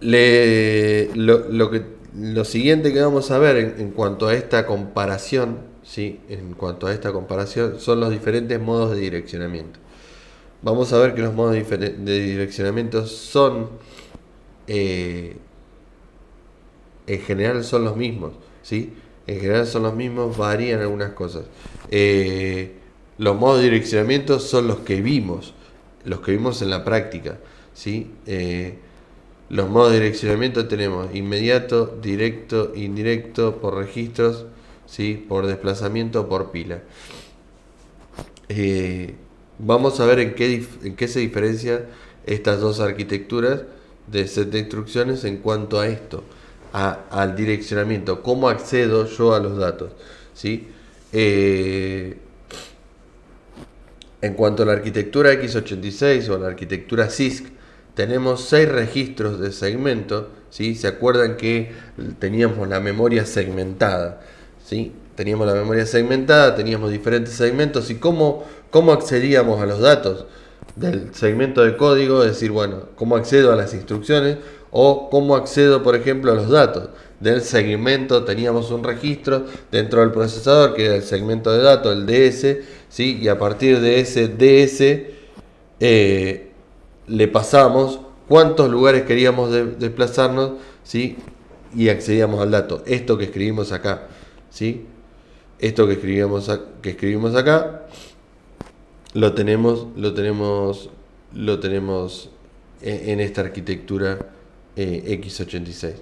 Lo siguiente que vamos a ver en cuanto a esta comparación, ¿sí? En cuanto a esta comparación son los diferentes modos de direccionamiento. Vamos a ver que los modos de direccionamiento son en general son los mismos, ¿sí? En general son los mismos, varían algunas cosas. Los modos de direccionamiento son los que vimos en la práctica, ¿sí? Los modos de direccionamiento tenemos inmediato, directo, indirecto, por registros, ¿sí? Por desplazamiento, por pila. Vamos a ver en qué se diferencian estas dos arquitecturas de set de instrucciones en cuanto a esto, al direccionamiento, cómo accedo yo a los datos, ¿sí? En cuanto a la arquitectura x86 o la arquitectura CISC, tenemos 6 registros de segmento, ¿sí? ¿Se acuerdan que teníamos la memoria segmentada? ¿Sí? Teníamos la memoria segmentada, teníamos diferentes segmentos. ¿Y cómo accedíamos a los datos del segmento de código? Es decir, bueno, ¿cómo accedo a las instrucciones? O ¿cómo accedo, por ejemplo, a los datos? Del segmento teníamos un registro dentro del procesador que era el segmento de datos, el DS, ¿sí? Y a partir de ese DS le pasamos cuántos lugares queríamos desplazarnos, ¿sí? Y accedíamos al dato. Esto que escribimos acá, ¿sí? Esto que escribimos acá lo tenemos en esta arquitectura x86.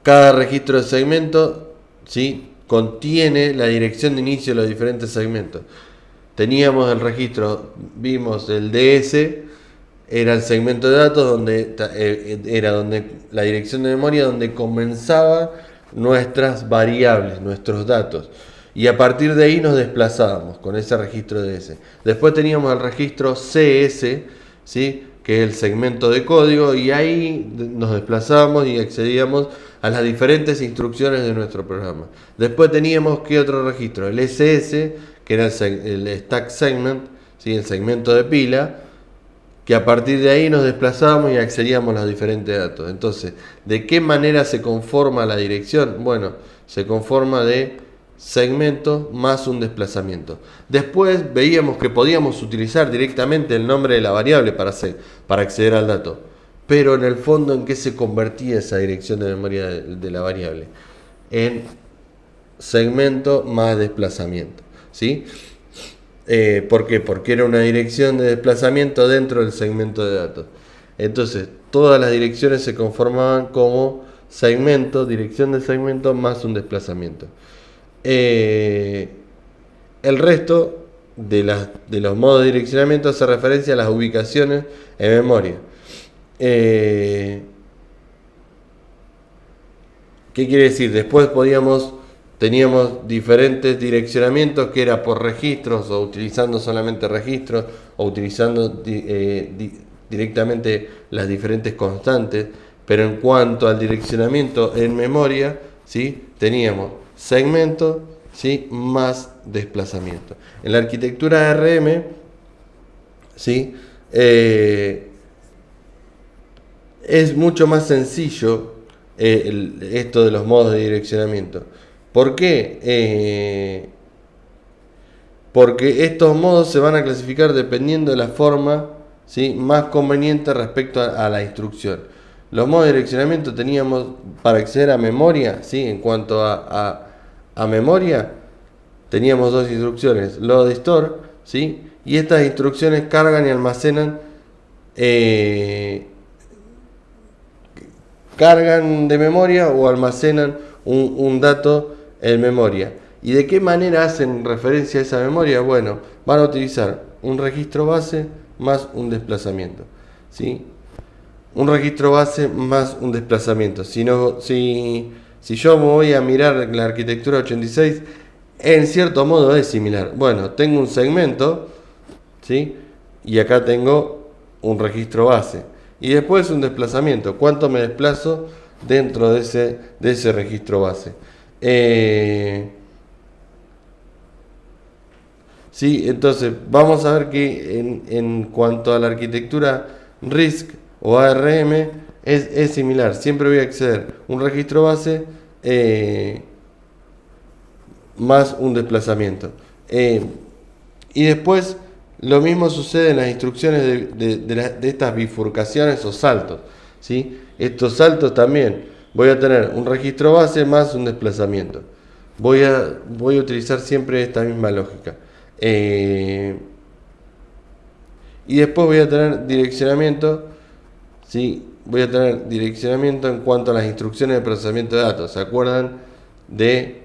Cada registro de segmento, ¿sí? Contiene la dirección de inicio de los diferentes segmentos. Teníamos el registro, vimos el DS, era el segmento de datos donde la dirección de memoria donde comenzaba nuestras variables, nuestros datos. Y a partir de ahí nos desplazábamos con ese registro DS. Después teníamos el registro CS, ¿sí? que es el segmento de código, y ahí nos desplazábamos y accedíamos a las diferentes instrucciones de nuestro programa. Después teníamos ¿qué otro registro? El SS, que era el stack segment, ¿sí? El segmento de pila, que a partir de ahí nos desplazábamos y accedíamos a los diferentes datos. Entonces, ¿de qué manera se conforma la dirección? Bueno, se conforma de segmento más un desplazamiento. Después veíamos que podíamos utilizar directamente el nombre de la variable para acceder al dato. Pero en el fondo, ¿en qué se convertía esa dirección de memoria de la variable? En segmento más desplazamiento, ¿sí? ¿Por qué? Porque era una dirección de desplazamiento dentro del segmento de datos. Entonces, todas las direcciones se conformaban como segmento, dirección de segmento más un desplazamiento. El resto de los modos de direccionamiento hace referencia a las ubicaciones en memoria. ¿Qué quiere decir? Después teníamos diferentes direccionamientos, que era por registros, o utilizando solamente registros, o utilizando directamente las diferentes constantes. Pero en cuanto al direccionamiento en memoria, ¿sí? Teníamos segmento, ¿sí? Más desplazamiento. En la arquitectura ARM, ¿sí? Es mucho más sencillo esto de los modos de direccionamiento. ¿Por qué? Porque estos modos se van a clasificar dependiendo de la forma, ¿sí? Más conveniente respecto a la instrucción. Los modos de direccionamiento teníamos para acceder a memoria, ¿sí? En cuanto a memoria, teníamos dos instrucciones, load y store, ¿sí? Y estas instrucciones cargan y almacenan, cargan de memoria o almacenan un dato en memoria. ¿Y de qué manera hacen referencia a esa memoria? Bueno, van a utilizar un registro base más un desplazamiento, ¿sí? Un registro base más un desplazamiento. Si yo me voy a mirar la arquitectura 86, en cierto modo es similar. Bueno, tengo un segmento, ¿sí? Y acá tengo un registro base. Y después un desplazamiento. ¿Cuánto me desplazo dentro de ese registro base? Sí, entonces vamos a ver que en cuanto a la arquitectura RISC o ARM es similar. Siempre voy a acceder a un registro base más un desplazamiento. Y después lo mismo sucede en las instrucciones de estas bifurcaciones o saltos, ¿sí? Estos saltos también voy a tener un registro base más un desplazamiento. Voy a utilizar siempre esta misma lógica. Y después voy a tener direccionamiento, ¿sí? Voy a tener direccionamiento en cuanto a las instrucciones de procesamiento de datos. ¿Se acuerdan de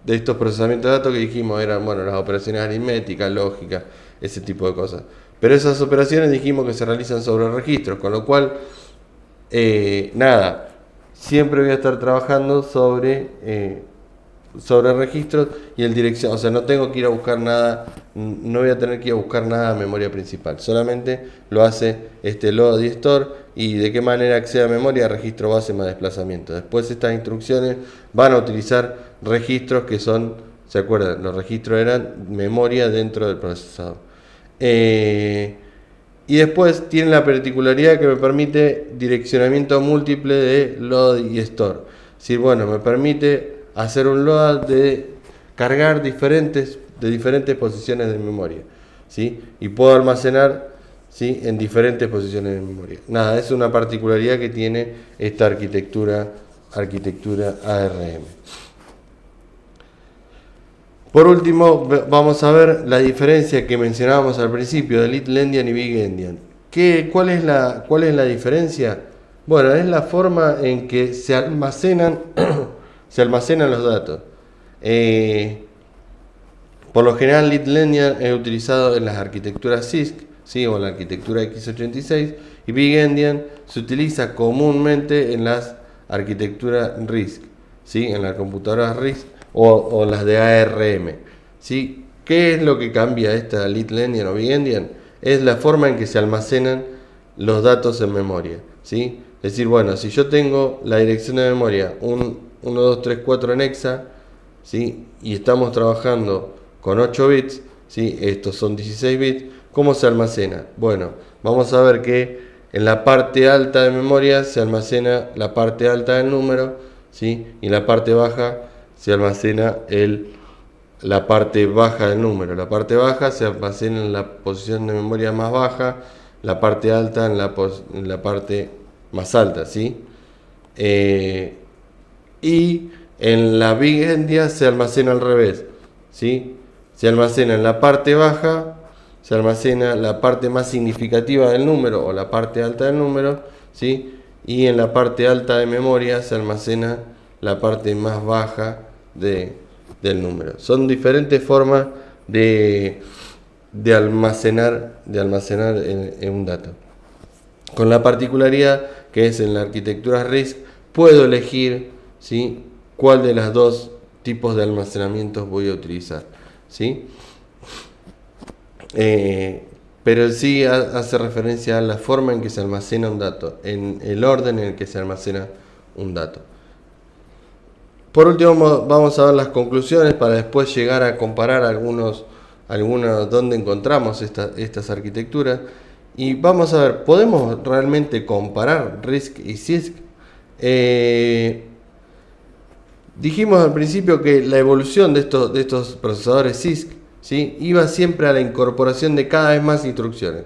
estos procesamientos de datos que dijimos? Eran, bueno, las operaciones aritméticas, lógicas, ese tipo de cosas. Pero esas operaciones dijimos que se realizan sobre registros, con lo cual, siempre voy a estar trabajando sobre registros y el dirección, o sea, no tengo que ir a buscar nada, no voy a tener que ir a buscar nada a memoria principal, solamente lo hace este load y store. Y de qué manera accede a memoria, registro base más desplazamiento. Después estas instrucciones van a utilizar registros que son, ¿se acuerdan? Los registros eran memoria dentro del procesador. Y después tiene la particularidad que me permite direccionamiento múltiple de load y store. Es decir, bueno, me permite hacer un load de cargar de diferentes posiciones de memoria, ¿sí? Y puedo almacenar, ¿sí? En diferentes posiciones de memoria. Es una particularidad que tiene esta arquitectura ARM. Por último, vamos a ver la diferencia que mencionábamos al principio de Little Endian y Big Endian. ¿Cuál es la diferencia? Bueno, es la forma en que se almacenan los datos. Por lo general, Little Endian es utilizado en las arquitecturas CISC, ¿sí? O en la arquitectura x86, y Big Endian se utiliza comúnmente en las arquitecturas RISC, ¿sí? En las computadoras RISC o las de ARM, ¿sí? ¿Qué es lo que cambia esta Little Endian o Big Endian? es la forma en que se almacenan los datos en memoria, ¿sí? Es decir, bueno, si yo tengo la dirección de memoria 1, 2, 3, 4 en hexa, ¿sí? Y estamos trabajando con 8 bits, ¿sí? Estos son 16 bits, ¿cómo se almacena? Bueno, vamos a ver que en la parte alta de memoria se almacena la parte alta del número, ¿sí? Y en la parte baja se almacena la parte baja del número. La parte baja se almacena en la posición de memoria más baja, la parte alta en la parte más alta, ¿sí? Y en la big endia se almacena al revés, ¿sí? Se almacena en la parte baja, se almacena la parte más significativa del número o la parte alta del número, ¿sí? Y en la parte alta de memoria se almacena la parte más baja del número. Son diferentes formas de almacenar en un dato. Con la particularidad que es en la arquitectura RISC puedo elegir, ¿sí?, cuál de los dos tipos de almacenamientos voy a utilizar, ¿sí? Pero sí hace referencia a la forma en que se almacena un dato, en el orden en el que se almacena un dato. Por último, vamos a ver las conclusiones para después llegar a comparar algunos donde encontramos estas arquitecturas. Y vamos a ver, ¿podemos realmente comparar RISC y CISC? Dijimos al principio que la evolución de estos procesadores CISC, ¿sí?, iba siempre a la incorporación de cada vez más instrucciones,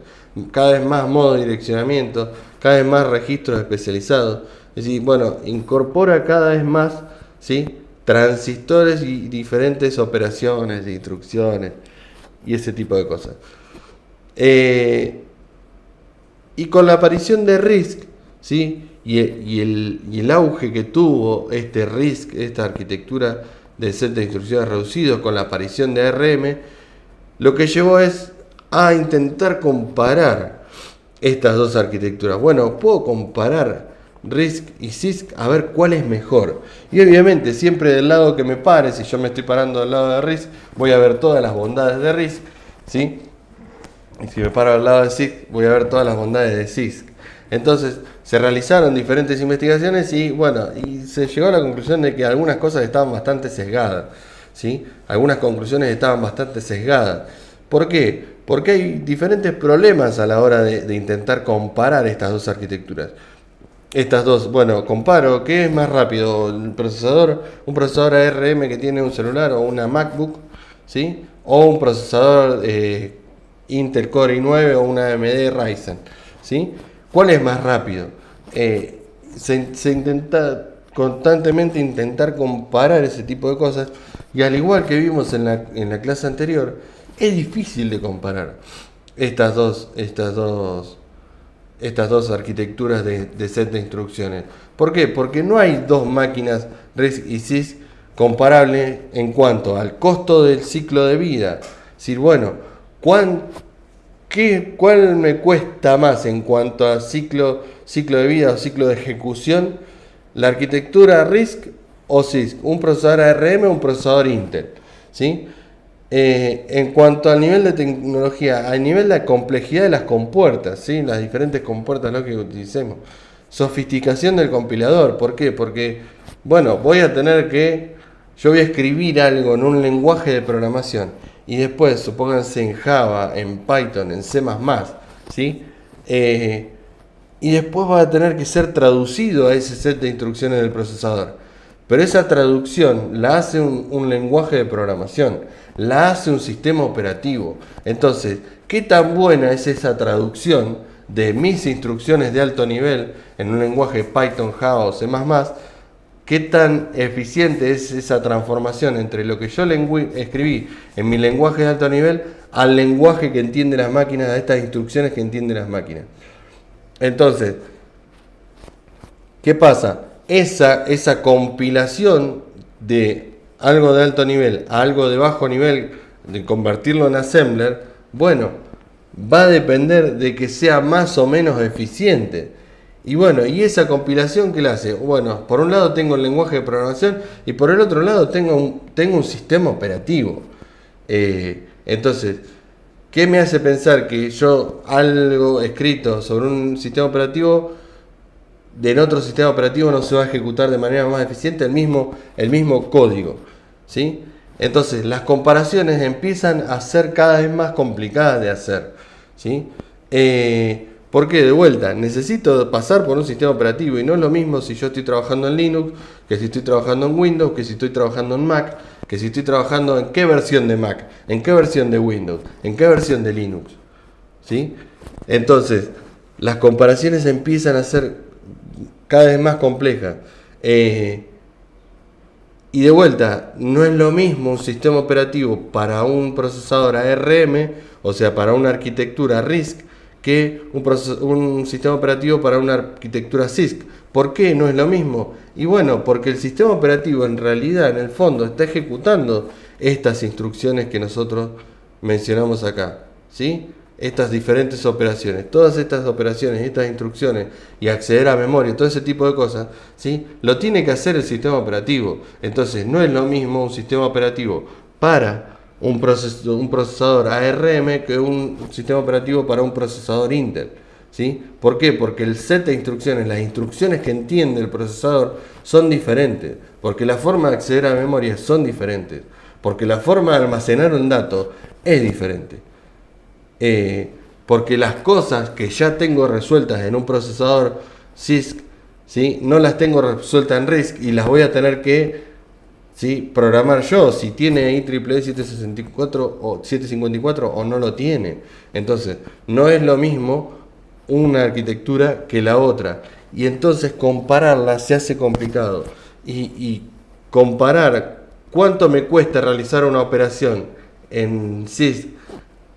cada vez más modos de direccionamiento, cada vez más registros especializados. Es decir, bueno, incorpora cada vez más, ¿sí?, transistores y diferentes operaciones de instrucciones y ese tipo de cosas. Y con la aparición de RISC, ¿sí?, y el auge que tuvo este RISC, esta arquitectura de set de instrucciones reducidos, con la aparición de ARM, lo que llevó es a intentar comparar estas dos arquitecturas. Bueno, puedo comparar RISC y CISC a ver cuál es mejor. Y obviamente siempre del lado que me pare, si yo me estoy parando del lado de RISC, voy a ver todas las bondades de RISC, ¿sí? Y si me paro al lado de CISC, voy a ver todas las bondades de CISC. Entonces se realizaron diferentes investigaciones y bueno, y se llegó a la conclusión de que algunas cosas estaban bastante sesgadas, ¿sí? Algunas conclusiones estaban bastante sesgadas. ¿Por qué? Porque hay diferentes problemas a la hora de intentar comparar estas dos arquitecturas. Estas dos, bueno, comparo, ¿qué es más rápido? Un procesador ARM que tiene un celular o una MacBook, ¿sí? O un procesador Intel Core i9 o una AMD Ryzen, ¿sí? ¿Cuál es más rápido? Se intenta constantemente comparar ese tipo de cosas, y al igual que vimos en la clase anterior, es difícil de comparar estas dos arquitecturas de set de instrucciones. ¿Por qué? Porque no hay dos máquinas RISC y CISC comparables en cuanto al costo del ciclo de vida. Es decir, bueno, ¿cuál me cuesta más en cuanto a ciclo de vida o ciclo de ejecución? ¿La arquitectura RISC o CISC? ¿Un procesador ARM o un procesador Intel? ¿Sí? En cuanto al nivel de tecnología, al nivel de la complejidad de las compuertas, ¿sí?, las diferentes compuertas lo que utilicemos, sofisticación del compilador. ¿Por qué? Porque, bueno, yo voy a escribir algo en un lenguaje de programación y después, supónganse en Java, en Python, en C++, ¿sí? Y después va a tener que ser traducido a ese set de instrucciones del procesador. Pero esa traducción la hace un lenguaje de programación, la hace un sistema operativo. Entonces, ¿qué tan buena es esa traducción de mis instrucciones de alto nivel en un lenguaje Python, Java o C++? ¿Qué tan eficiente es esa transformación entre lo que yo escribí en mi lenguaje de alto nivel al lenguaje que entiende las máquinas, a estas instrucciones que entienden las máquinas? Entonces, ¿qué pasa? Esa compilación de algo de alto nivel a algo de bajo nivel, de convertirlo en assembler, bueno, va a depender de que sea más o menos eficiente. Y bueno, ¿y esa compilación qué la hace? Bueno, por un lado tengo el lenguaje de programación y por el otro lado tengo un sistema operativo. Entonces, ¿Qué me hace pensar que yo algo escrito sobre un sistema operativo en otro sistema operativo no se va a ejecutar de manera más eficiente el mismo código? ¿Sí? Entonces las comparaciones empiezan a ser cada vez más complicadas de hacer. ¿Sí? Porque de vuelta, necesito pasar por un sistema operativo y no es lo mismo si yo estoy trabajando en Linux, que si estoy trabajando en Windows, que si estoy trabajando en Mac, que si estoy trabajando en qué versión de Mac, en qué versión de Windows, en qué versión de Linux. ¿Sí? Entonces, las comparaciones empiezan a ser cada vez más complejas. Y de vuelta, no es lo mismo un sistema operativo para un procesador ARM, o sea, para una arquitectura RISC, que un sistema operativo para una arquitectura CISC. ¿Por qué no es lo mismo? Y bueno, porque el sistema operativo en realidad, en el fondo, está ejecutando estas instrucciones que nosotros mencionamos acá, ¿sí? Estas diferentes operaciones, todas estas operaciones, estas instrucciones y acceder a memoria, todo ese tipo de cosas, ¿sí? Lo tiene que hacer el sistema operativo. Entonces no es lo mismo un sistema operativo para un procesador ARM que un sistema operativo para un procesador Intel, ¿sí? ¿Por qué? Porque el set de instrucciones, las instrucciones que entiende el procesador son diferentes, porque la forma de acceder a memoria son diferentes, porque la forma de almacenar un dato es diferente. Porque las cosas que ya tengo resueltas en un procesador CISC, ¿sí? No las tengo resueltas en RISC y las voy a tener que, ¿sí?, programar yo, si tiene IEEE 764 o 754 o no lo tiene. Entonces, no es lo mismo una arquitectura que la otra. Y entonces compararlas se hace complicado. Y comparar cuánto me cuesta realizar una operación en CISC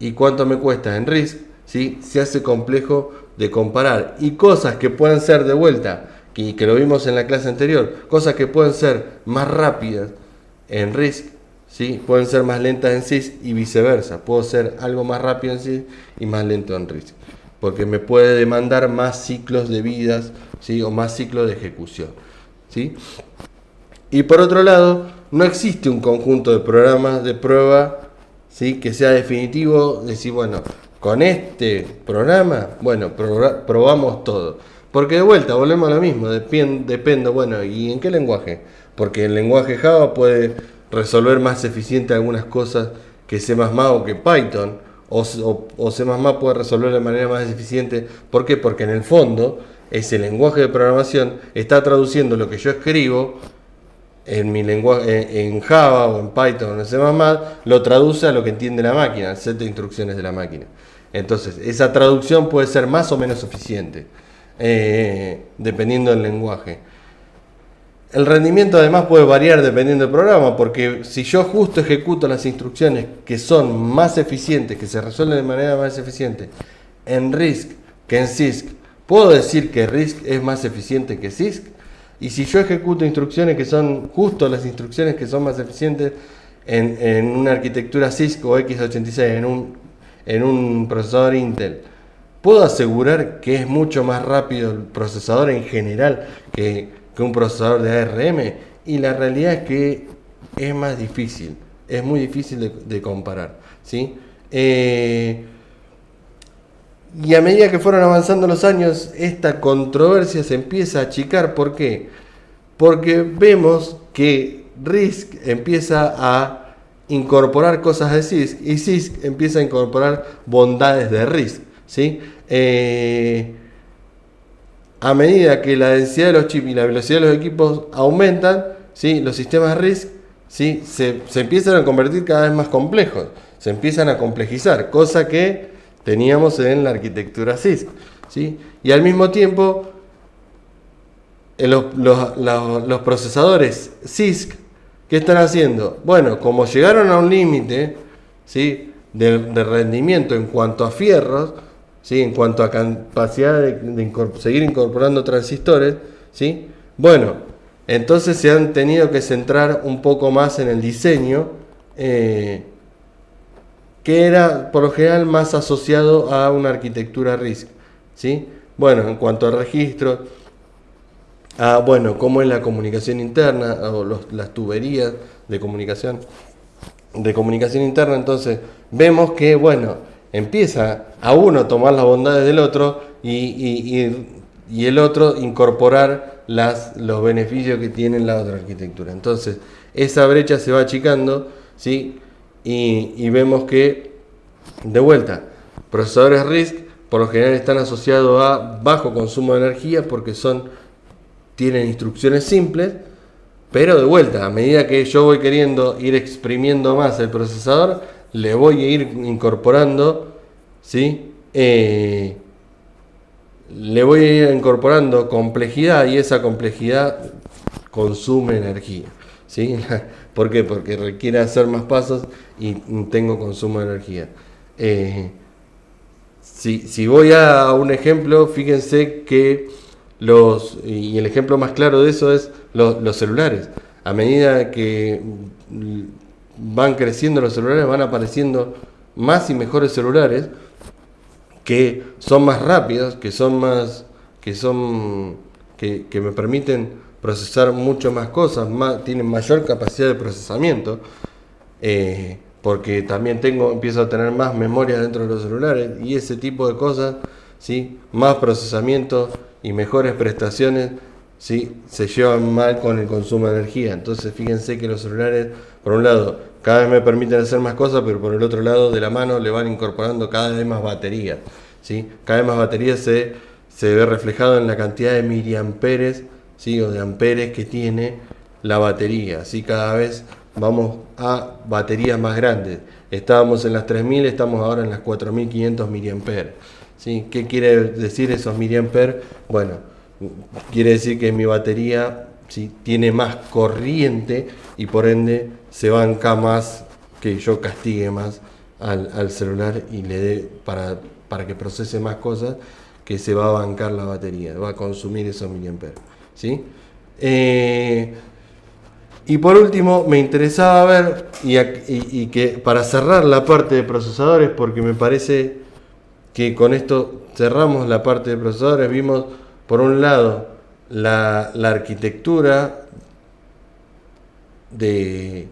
y cuánto me cuesta en RISC, ¿sí?, se hace complejo de comparar. Y cosas que pueden ser de vuelta, que lo vimos en la clase anterior, cosas que pueden ser más rápidas en RISC, ¿sí?, pueden ser más lentas en CISC y viceversa. Puedo ser algo más rápido en CISC y más lento en RISC, porque me puede demandar más ciclos de vidas, ¿sí?, o más ciclos de ejecución, ¿sí? Y por otro lado, no existe un conjunto de programas de prueba, ¿sí?, que sea definitivo, decir, bueno, con este programa, bueno, probamos todo. Porque de vuelta, volvemos a lo mismo, depende, bueno, ¿y en qué lenguaje? Porque el lenguaje Java puede resolver más eficiente algunas cosas que C++ o que Python, o C++ puede resolver de manera más eficiente. ¿Por qué? Porque en el fondo, ese lenguaje de programación está traduciendo lo que yo escribo en mi lenguaje, en Java o en Python o en C++, lo traduce a lo que entiende la máquina, el set de instrucciones de la máquina. Entonces, esa traducción puede ser más o menos eficiente, dependiendo del lenguaje. El rendimiento además puede variar dependiendo del programa, porque si yo justo ejecuto las instrucciones que son más eficientes, que se resuelven de manera más eficiente en RISC que en CISC, ¿puedo decir que RISC es más eficiente que CISC? Y si yo ejecuto instrucciones que son justo las instrucciones que son más eficientes en una arquitectura CISC o x86, en un procesador Intel, ¿puedo asegurar que es mucho más rápido el procesador en general que un procesador de ARM? Y la realidad es que es más difícil, es muy difícil de comparar, ¿sí? Y a medida que fueron avanzando los años, esta controversia se empieza a achicar. ¿Por qué? Porque vemos que RISC empieza a incorporar cosas de CISC y CISC empieza a incorporar bondades de RISC, ¿sí? A medida que la densidad de los chips y la velocidad de los equipos aumentan, ¿sí?, los sistemas RISC, ¿sí?, se empiezan a convertir cada vez más complejos, se empiezan a complejizar, cosa que teníamos en la arquitectura CISC, ¿sí? Y al mismo tiempo, los procesadores CISC, ¿qué están haciendo? Bueno, como llegaron a un límite, ¿sí?, de rendimiento en cuanto a fierros, ¿sí?, en cuanto a capacidad de seguir incorporando transistores, ¿sí?, bueno, entonces se han tenido que centrar un poco más en el diseño, que era por lo general más asociado a una arquitectura RISC, ¿sí? Bueno, en cuanto a registro, bueno, cómo es la comunicación interna o las tuberías de comunicación interna. Entonces vemos que, bueno, empieza a uno tomar las bondades del otro y el otro incorporar los beneficios que tiene la otra arquitectura. Entonces, esa brecha se va achicando, ¿sí? Y vemos que, de vuelta, procesadores RISC por lo general están asociados a bajo consumo de energía porque tienen instrucciones simples, pero de vuelta, a medida que yo voy queriendo ir exprimiendo más el procesador, le voy a ir incorporando, ¿sí? Le voy a ir incorporando complejidad y esa complejidad consume energía, ¿sí? ¿Por qué? Porque requiere hacer más pasos y tengo consumo de energía. Si voy a un ejemplo, fíjense que y el ejemplo más claro de eso es los celulares. A medida que van creciendo los celulares, van apareciendo más y mejores celulares que son más rápidos, que me permiten procesar mucho más cosas, tienen mayor capacidad de procesamiento, porque también empiezo a tener más memoria dentro de los celulares y ese tipo de cosas, ¿sí? Más procesamiento y mejores prestaciones, ¿sí? Se llevan mal con el consumo de energía. Entonces fíjense que los celulares, por un lado, cada vez me permiten hacer más cosas, pero por el otro lado de la mano le van incorporando cada vez más baterías, ¿sí? Cada vez más baterías se ve reflejado en la cantidad de miliamperes, ¿sí? O de amperes que tiene la batería, ¿sí? Cada vez vamos a baterías más grandes. Estábamos en las 3000, estamos ahora en las 4500 miliamperes, ¿sí? ¿Qué quiere decir esos miliamperes? Bueno, quiere decir que mi batería, ¿sí? Tiene más corriente y por ende se banca más, que yo castigue más al celular y le dé para que procese más cosas, que se va a bancar la batería, va a consumir esos miliamperes, ¿sí? Y por último, me interesaba ver, y que para cerrar la parte de procesadores, porque me parece que con esto cerramos la parte de procesadores, vimos por un lado la arquitectura de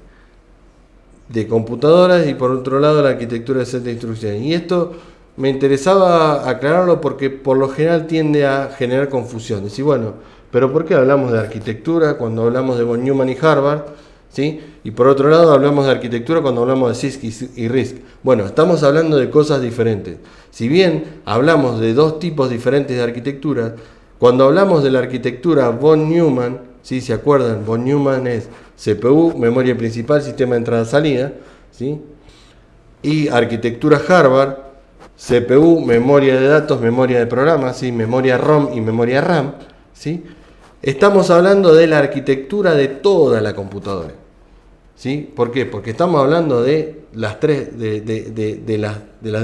computadoras y por otro lado la arquitectura de set de instrucciones. Y esto me interesaba aclararlo porque por lo general tiende a generar confusiones. Y bueno, pero ¿por qué hablamos de arquitectura cuando hablamos de von Neumann y Harvard? ¿Sí? Y por otro lado hablamos de arquitectura cuando hablamos de CISC y RISC. Bueno, estamos hablando de cosas diferentes. Si bien hablamos de dos tipos diferentes de arquitectura, cuando hablamos de la arquitectura von Neumann, ¿sí? ¿Se acuerdan? Von Neumann es CPU, memoria principal, sistema de entrada-salida, ¿sí? Y arquitectura Harvard, CPU, memoria de datos, memoria de programas, ¿sí? Memoria ROM y memoria RAM, ¿sí? Estamos hablando de la arquitectura de toda la computadora, ¿sí? ¿Por qué? Porque estamos hablando de las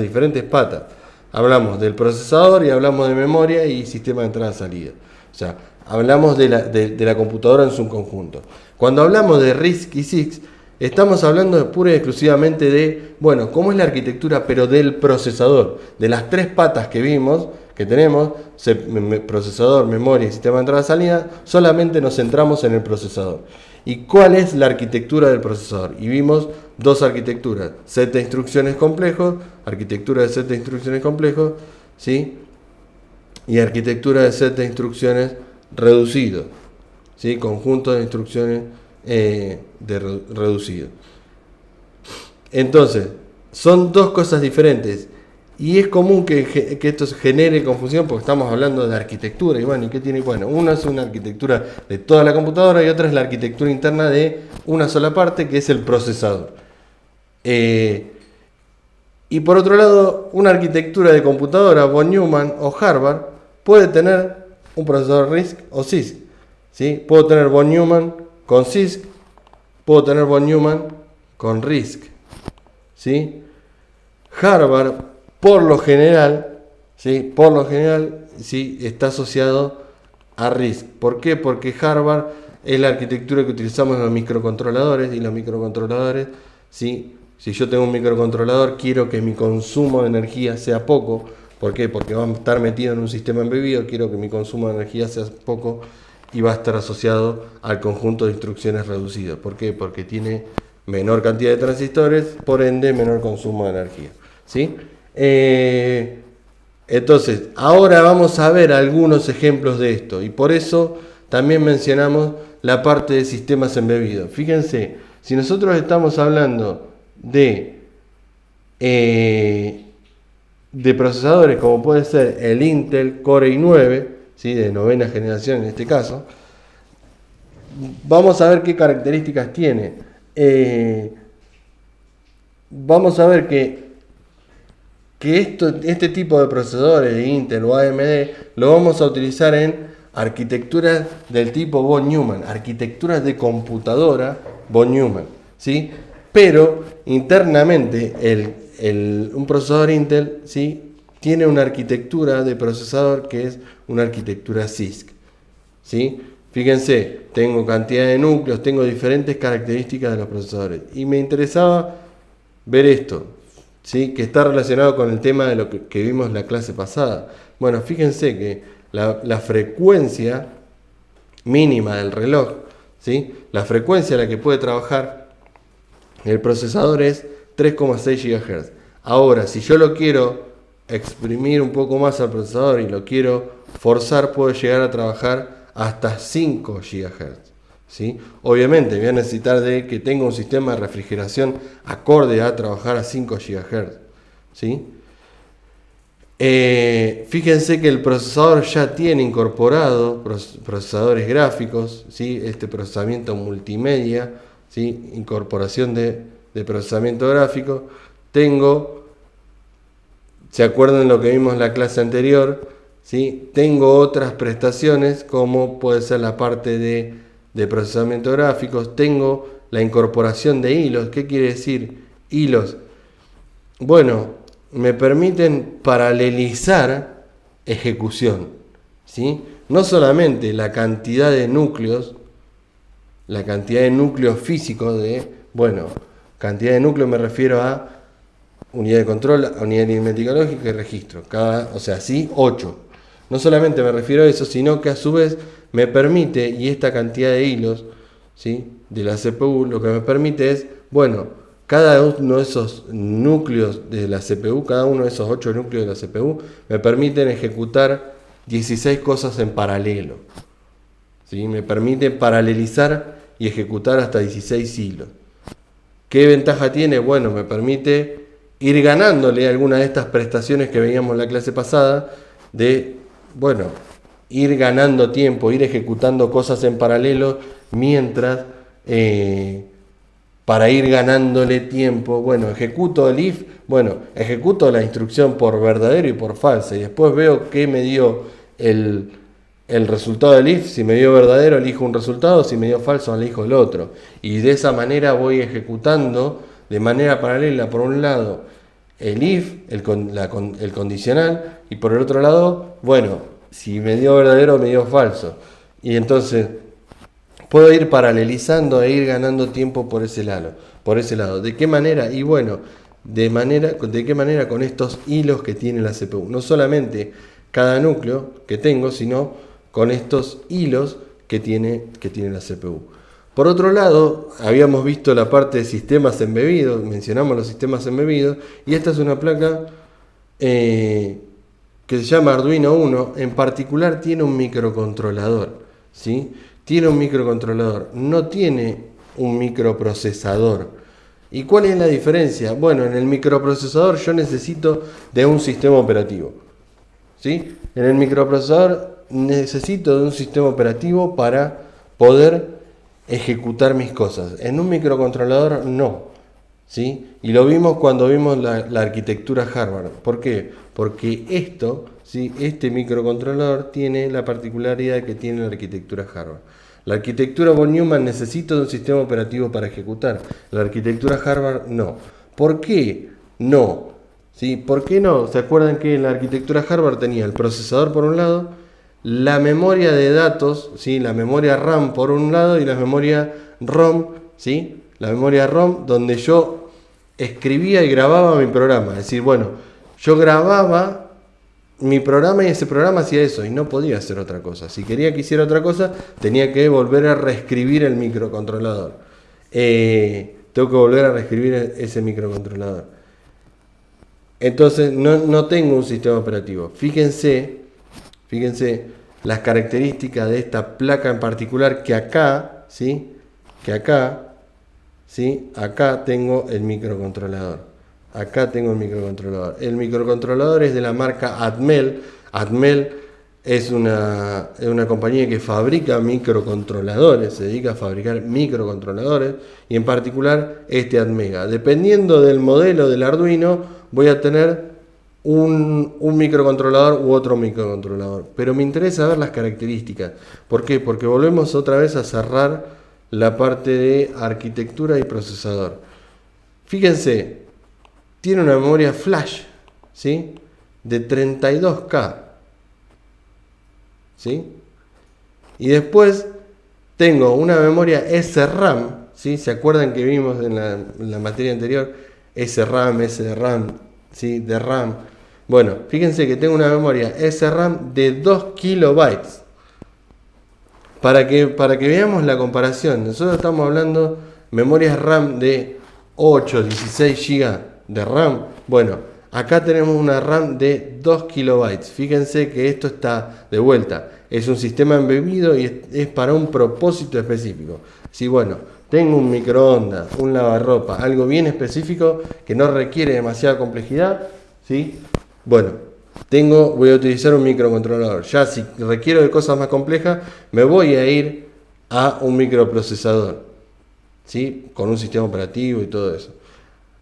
diferentes patas. Hablamos del procesador y hablamos de memoria y sistema de entrada-salida. O sea, hablamos de la computadora en su conjunto. Cuando hablamos de RISC y CISC, estamos hablando pura y exclusivamente de, bueno, cómo es la arquitectura, pero del procesador. De las tres patas que vimos, que tenemos, procesador, memoria y sistema de entrada-salida, solamente nos centramos en el procesador. ¿Y cuál es la arquitectura del procesador? Y vimos dos arquitecturas, set de instrucciones complejos, arquitectura de set de instrucciones complejos, ¿sí? Y arquitectura de set de instrucciones reducido, ¿sí? Conjunto de instrucciones reducido. Entonces, son dos cosas diferentes. Y es común que esto genere confusión porque estamos hablando de arquitectura. Y bueno, ¿y qué tiene? Bueno, una es una arquitectura de toda la computadora y otra es la arquitectura interna de una sola parte, que es el procesador. Y por otro lado, una arquitectura de computadora, von Neumann o Harvard, puede tener un procesador RISC o CISC, ¿sí? Puedo tener von Neumann con CISC, puedo tener von Neumann con RISC, ¿sí? Harvard, por lo general, ¿sí? ¿Sí? Está asociado a RISC. ¿Por qué? Porque Harvard es la arquitectura que utilizamos en los microcontroladores, y los microcontroladores, ¿sí? Si yo tengo un microcontrolador, quiero que mi consumo de energía sea poco. ¿Por qué? Porque va a estar metido en un sistema embebido, quiero que mi consumo de energía sea poco y va a estar asociado al conjunto de instrucciones reducido. ¿Por qué? Porque tiene menor cantidad de transistores, por ende menor consumo de energía, ¿sí? Entonces, ahora vamos a ver algunos ejemplos de esto y por eso también mencionamos la parte de sistemas embebidos. Fíjense, si nosotros estamos hablando de procesadores como puede ser el Intel Core i9, ¿sí? De novena generación en este caso, vamos a ver qué características tiene. Vamos a ver que este tipo de procesadores de Intel o AMD lo vamos a utilizar en arquitecturas del tipo von Neumann, arquitecturas de computadora von Neumann, ¿sí? Pero internamente un procesador Intel, ¿sí? Tiene una arquitectura de procesador que es una arquitectura CISC, ¿sí? Fíjense, tengo cantidad de núcleos, tengo diferentes características de los procesadores y me interesaba ver esto, ¿sí? Que está relacionado con el tema de lo que vimos en la clase pasada. Bueno, fíjense que la frecuencia mínima del reloj, ¿sí? La frecuencia a la que puede trabajar el procesador es 3,6 GHz. Ahora, si yo lo quiero exprimir un poco más al procesador y lo quiero forzar, puedo llegar a trabajar hasta 5 GHz. ¿Sí? Obviamente voy a necesitar de que tenga un sistema de refrigeración acorde a trabajar a 5 GHz. ¿Sí? Fíjense que el procesador ya tiene incorporado procesadores gráficos, ¿sí? Este procesamiento multimedia, ¿sí? Incorporación de procesamiento gráfico. ¿Se acuerdan lo que vimos en la clase anterior? ¿Sí? Tengo otras prestaciones como puede ser la parte de procesamiento gráficos, tengo la incorporación de hilos. ¿Qué quiere decir hilos? Bueno, me permiten paralelizar ejecución, ¿sí? No solamente la cantidad de núcleos físicos cantidad de núcleos me refiero a unidad de control, a unidad aritmética lógica y registro, 8. No solamente me refiero a eso, sino que a su vez me permite, y esta cantidad de hilos, ¿sí? De la CPU, lo que me permite es, cada uno de esos núcleos de la CPU, cada uno de esos 8 núcleos de la CPU, me permiten ejecutar 16 cosas en paralelo. ¿Sí? Me permite paralelizar y ejecutar hasta 16 hilos. ¿Qué ventaja tiene? Bueno, me permite ir ganándole alguna de estas prestaciones que veíamos en la clase pasada de, ir ganando tiempo, ir ejecutando cosas en paralelo mientras, para ir ganándole tiempo, ejecuto el if, ejecuto la instrucción por verdadero y por falsa y después veo qué me dio el resultado del if. Si me dio verdadero, elijo un resultado, si me dio falso, elijo el otro. Y de esa manera voy ejecutando de manera paralela, por un lado, el if, el condicional, y por el otro lado, si me dio verdadero, me dio falso. Y entonces puedo ir paralelizando e ir ganando tiempo por ese lado. ¿De qué manera? Y ¿de qué manera? Con estos hilos que tiene la CPU. No solamente cada núcleo que tengo, sino con estos hilos que tiene la CPU. Por otro lado, habíamos visto la parte de sistemas embebidos, mencionamos los sistemas embebidos, y esta es una placa que se llama Arduino Uno. En particular tiene un microcontrolador, ¿sí? Tiene un microcontrolador, no tiene un microprocesador. ¿Y cuál es la diferencia? En el microprocesador yo necesito de un sistema operativo, ¿sí? En el microprocesador necesito de un sistema operativo para poder ejecutar mis cosas. En un microcontrolador no, ¿sí? Y lo vimos cuando vimos la arquitectura Harvard. ¿Por qué? Porque este microcontrolador tiene la particularidad que tiene la arquitectura Harvard. La arquitectura von Neumann necesita de un sistema operativo para ejecutar. La arquitectura Harvard no. ¿Por qué no? ¿Sí? ¿Por qué no? ¿Se acuerdan que la arquitectura Harvard tenía el procesador por un lado, la memoria de datos, ¿sí? La memoria RAM por un lado y la memoria ROM, ¿sí? La memoria ROM donde yo escribía y grababa mi programa. Es decir, yo grababa mi programa y ese programa hacía eso y no podía hacer otra cosa. Si quería que hiciera otra cosa, tenía que volver a reescribir el microcontrolador. Tengo que volver a reescribir ese microcontrolador. Entonces no tengo un sistema operativo. Fíjense las características de esta placa en particular, que acá, ¿sí? ¿Sí? Acá tengo el microcontrolador. El microcontrolador es de la marca Atmel. Atmel es una compañía que fabrica microcontroladores, se dedica a fabricar microcontroladores, y en particular este Atmega. Dependiendo del modelo del Arduino, voy a tener un microcontrolador u otro microcontrolador. Pero me interesa ver las características. ¿Por qué? Porque volvemos otra vez a cerrar la parte de arquitectura y procesador. Fíjense, tiene una memoria flash, ¿sí? De 32K. ¿Sí? Y después tengo una memoria SRAM, ¿sí? ¿Se acuerdan que vimos en la materia anterior? SRAM, SDRAM, ¿sí? De RAM. Bueno, fíjense que tengo una memoria SRAM de 2 kilobytes. Para que veamos la comparación, nosotros estamos hablando memorias RAM de 8, 16 GB de RAM. Bueno, acá tenemos una RAM de 2 kilobytes. Fíjense que esto está de vuelta. Es un sistema embebido y es para un propósito específico. Sí, bueno, tengo un microondas, un lavarropa, algo bien específico que no requiere demasiada complejidad, ¿sí? Bueno, voy a utilizar un microcontrolador. Ya si requiero de cosas más complejas, me voy a ir a un microprocesador, ¿sí? Con un sistema operativo y todo eso.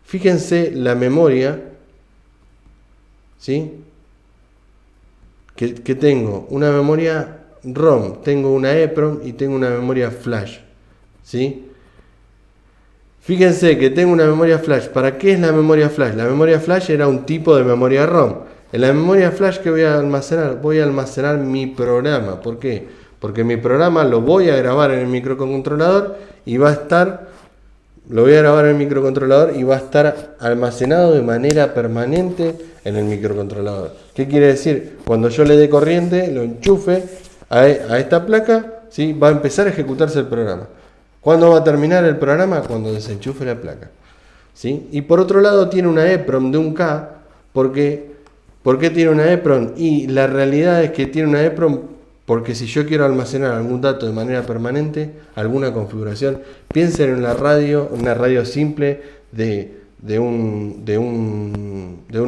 Fíjense la memoria, ¿sí? Que tengo una memoria ROM, tengo una EEPROM y tengo una memoria flash, ¿sí? Fíjense que tengo una memoria flash. ¿Para qué es la memoria flash? La memoria flash era un tipo de memoria ROM. En la memoria flash que voy a almacenar mi programa. ¿Por qué? Porque mi programa lo voy a grabar en el microcontrolador y va a estar almacenado de manera permanente en el microcontrolador. ¿Qué quiere decir? Cuando yo le dé corriente, lo enchufe a esta placa, ¿sí? Va a empezar a ejecutarse el programa. ¿Cuándo va a terminar el programa? Cuando desenchufe la placa, ¿sí? Y por otro lado tiene una EEPROM de 1K. ¿Por qué tiene una EEPROM? Y la realidad es que tiene una EEPROM porque si yo quiero almacenar algún dato de manera permanente, alguna configuración, piensen en una radio simple de un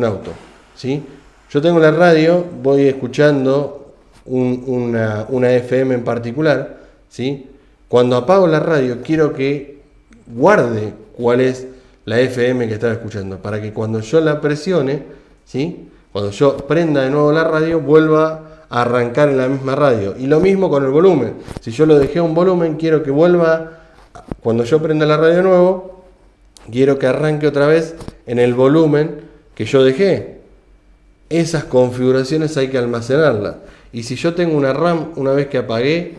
auto, ¿sí? Yo tengo la radio, voy escuchando una FM en particular, ¿sí? Cuando apago la radio, quiero que guarde cuál es la FM que estaba escuchando, para que cuando yo la presione, ¿sí? Cuando yo prenda de nuevo la radio, vuelva a arrancar en la misma radio. Y lo mismo con el volumen. Si yo lo dejé a un volumen, quiero que vuelva, cuando yo prenda la radio de nuevo, quiero que arranque otra vez en el volumen que yo dejé. Esas configuraciones hay que almacenarlas. Y si yo tengo una RAM, una vez que apagué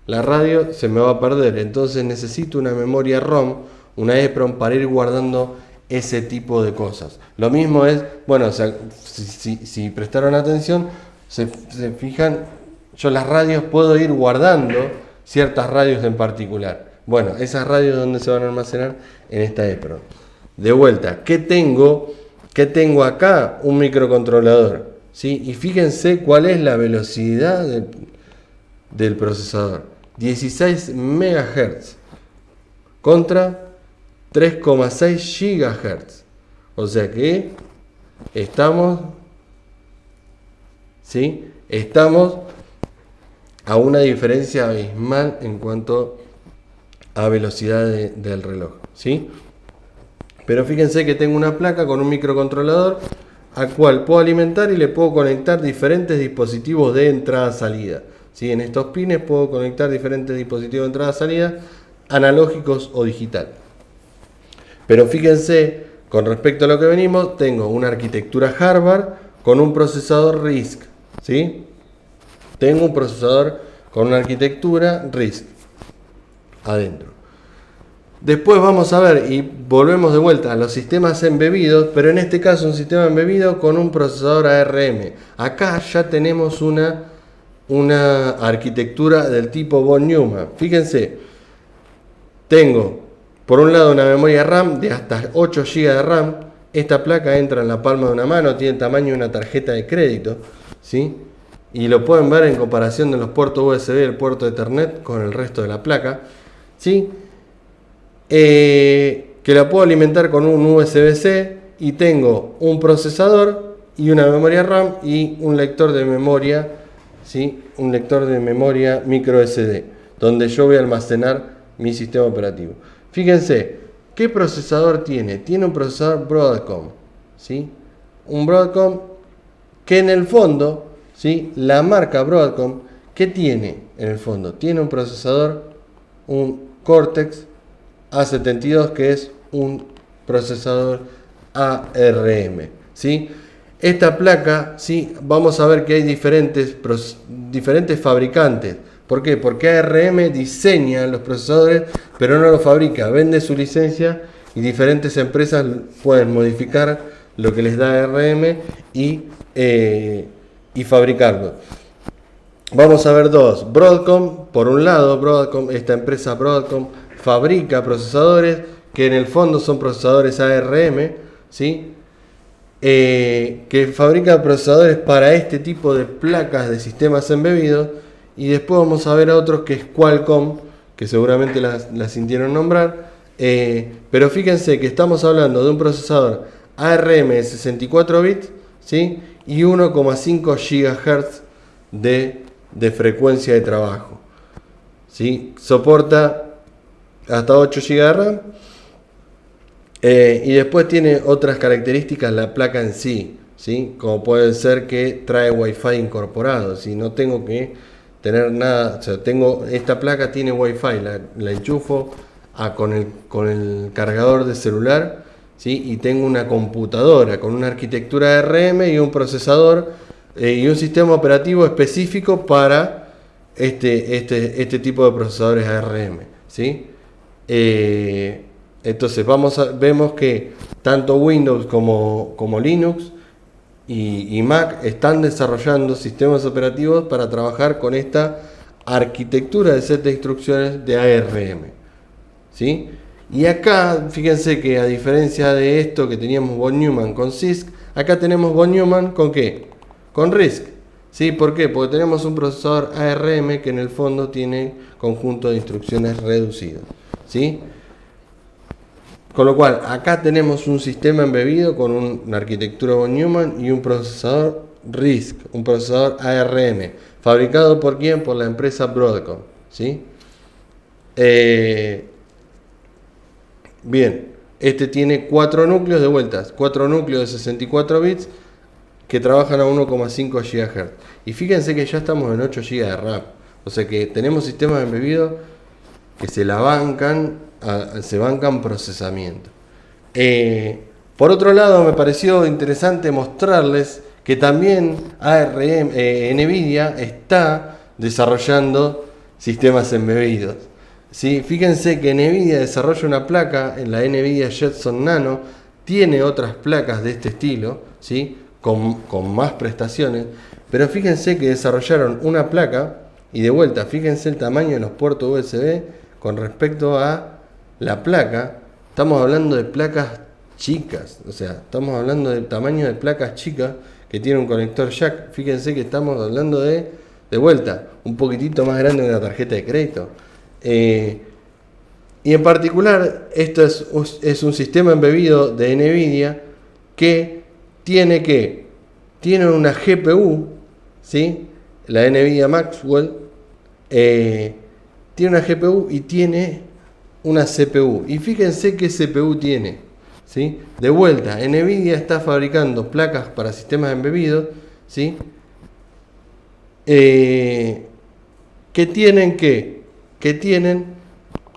la radio, se me va a perder. Entonces necesito una memoria ROM, una EEPROM, para ir guardando ese tipo de cosas. Lo mismo es, bueno, o sea, si prestaron atención, se fijan, yo las radios puedo ir guardando ciertas radios en particular. Bueno, esas radios, ¿dónde se van a almacenar? En esta EEPROM. De vuelta, ¿qué tengo acá? Un microcontrolador, ¿sí? Y fíjense cuál es la velocidad del procesador. 16 MHz contra 3,6 GHz. O sea que estamos a una diferencia abismal en cuanto a velocidad del reloj, ¿sí? Pero fíjense que tengo una placa con un microcontrolador al cual puedo alimentar y le puedo conectar diferentes dispositivos de entrada-salida, ¿sí? En estos pines puedo conectar diferentes dispositivos de entrada-salida, analógicos o digital. Pero fíjense, con respecto a lo que venimos, tengo una arquitectura Harvard con un procesador RISC, ¿sí? Tengo un procesador con una arquitectura RISC adentro. Después vamos a ver, y volvemos de vuelta a los sistemas embebidos, pero en este caso un sistema embebido con un procesador ARM. Acá ya tenemos una arquitectura del tipo von Neumann. Fíjense, tengo por un lado una memoria RAM de hasta 8 GB de RAM. Esta placa entra en la palma de una mano, tiene el tamaño de una tarjeta de crédito, ¿sí? Y lo pueden ver en comparación de los puertos USB y el puerto Ethernet con el resto de la placa, ¿sí? Que la puedo alimentar con un USB-C y tengo un procesador y una memoria RAM y un lector de memoria, ¿sí? Un lector de memoria micro SD, donde yo voy a almacenar mi sistema operativo. Fíjense, ¿qué procesador tiene? Tiene un procesador Broadcom, ¿sí? Un Broadcom que en el fondo, ¿sí? La marca Broadcom, ¿qué tiene en el fondo? Tiene un procesador, un Cortex A72, que es un procesador ARM, ¿sí? Esta placa, ¿sí? Vamos a ver que hay diferentes fabricantes. ¿Por qué? Porque ARM diseña los procesadores, pero no los fabrica, vende su licencia y diferentes empresas pueden modificar lo que les da ARM y fabricarlo. Vamos a ver dos. Broadcom, por un lado, esta empresa Broadcom fabrica procesadores que en el fondo son procesadores ARM, ¿sí? Que fabrica procesadores para este tipo de placas de sistemas embebidos. Y después vamos a ver a otros que es Qualcomm, que seguramente la sintieron nombrar. Pero fíjense que estamos hablando de un procesador ARM de 64 bits, ¿sí? Y 1,5 GHz de frecuencia de trabajo, ¿sí? Soporta hasta 8 GB de RAM. Y después tiene otras características la placa en sí, ¿sí? Como puede ser que trae Wi-Fi incorporado, ¿sí? No tengo que tener nada, o sea, esta placa tiene Wi-Fi, la enchufo con el cargador de celular, ¿sí? Y tengo una computadora con una arquitectura ARM y un procesador y un sistema operativo específico para este tipo de procesadores ARM, ¿sí? Entonces vemos que tanto Windows como Linux y Mac están desarrollando sistemas operativos para trabajar con esta arquitectura de set de instrucciones de ARM, ¿sí? Y acá, fíjense que a diferencia de esto que teníamos von Neumann con CISC, acá tenemos von Neumann ¿con qué? Con RISC, ¿sí? ¿Por qué? Porque tenemos un procesador ARM que en el fondo tiene conjunto de instrucciones reducido, ¿sí? Con lo cual, acá tenemos un sistema embebido con una arquitectura von Neumann y un procesador RISC, un procesador ARM. ¿Fabricado por quién? Por la empresa Broadcom, ¿sí? Bien, este tiene 4 núcleos de vueltas, 4 núcleos de 64 bits que trabajan a 1,5 GHz. Y fíjense que ya estamos en 8 GB de RAM. O sea que tenemos sistemas embebidos que se bancan procesamiento. Por otro lado, me pareció interesante mostrarles que también Nvidia está desarrollando sistemas embebidos, ¿sí? Fíjense que Nvidia desarrolla una placa en la Nvidia Jetson Nano, tiene otras placas de este estilo, ¿sí? Con más prestaciones, pero fíjense que desarrollaron una placa y de vuelta, fíjense el tamaño de los puertos USB con respecto a la placa. Estamos hablando de placas chicas, o sea, estamos hablando del tamaño de placas chicas que tiene un conector jack. Fíjense que estamos hablando de vuelta, un poquitito más grande que una tarjeta de crédito. Y en particular, esto es un sistema embebido de Nvidia que tiene una GPU, ¿sí? La Nvidia Maxwell tiene una GPU y tiene una CPU. Y fíjense qué CPU tiene, ¿sí? De vuelta, Nvidia está fabricando placas para sistemas embebidos, ¿sí? Que tienen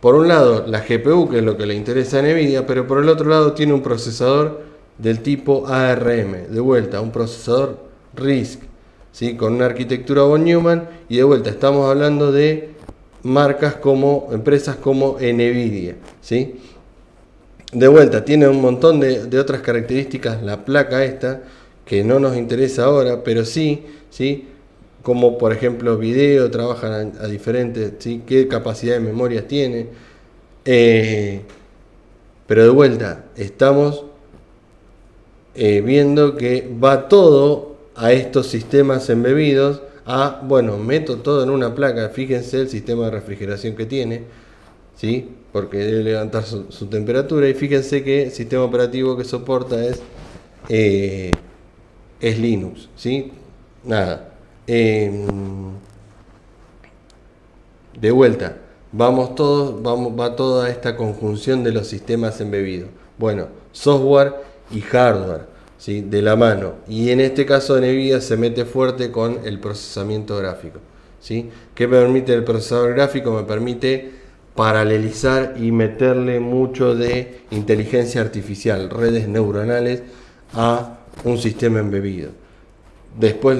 por un lado la GPU, que es lo que le interesa a Nvidia, pero por el otro lado tiene un procesador del tipo ARM, de vuelta, un procesador RISC, ¿sí? Con una arquitectura von Neumann, y de vuelta estamos hablando de empresas como Nvidia, ¿sí? De vuelta, tiene un montón de otras características la placa esta, que no nos interesa ahora, pero sí, como por ejemplo video, trabajan a diferentes, ¿sí? Qué capacidad de memoria tiene, pero de vuelta, estamos viendo que va todo a estos sistemas embebidos, bueno, meto todo en una placa, fíjense el sistema de refrigeración que tiene, ¿sí? Porque debe levantar su temperatura, y fíjense que el sistema operativo que soporta es Linux, ¿sí? Nada. De vuelta, va toda esta conjunción de los sistemas embebidos. Bueno, software y hardware, ¿sí? De la mano. Y en este caso NVIDIA se mete fuerte con el procesamiento gráfico, ¿sí? ¿Qué me permite el procesador gráfico? Me permite paralelizar y meterle mucho de inteligencia artificial, redes neuronales a un sistema embebido. Después,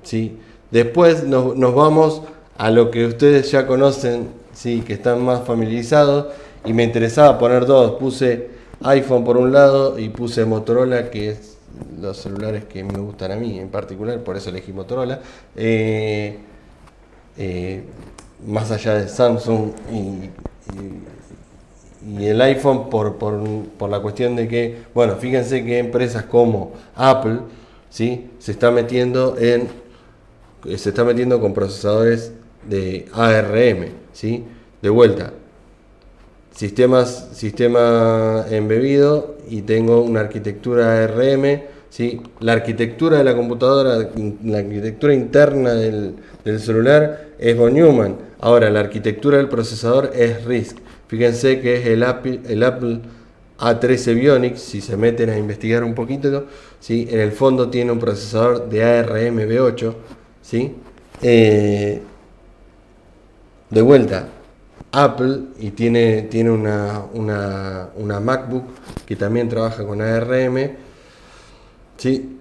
¿sí? Después nos vamos a lo que ustedes ya conocen, ¿sí? Que están más familiarizados, y me interesaba poner dos. Puse iPhone por un lado y puse Motorola, que es los celulares que me gustan a mí en particular, por eso elegí Motorola. Más allá de Samsung y el iPhone, por la cuestión de que, bueno, fíjense que empresas como Apple, ¿sí? Se está metiendo con procesadores de ARM, ¿sí? De vuelta, sistema embebido, y tengo una arquitectura ARM, ¿sí? La arquitectura de la computadora, la arquitectura interna del celular es von Neumann. Ahora, la arquitectura del procesador es RISC. Fíjense que es el Apple A13 Bionics. Si se meten a investigar un poquito, ¿sí? En el fondo tiene un procesador de ARM V8, ¿sí? De vuelta, Apple, y tiene una MacBook que también trabaja con ARM, ¿sí?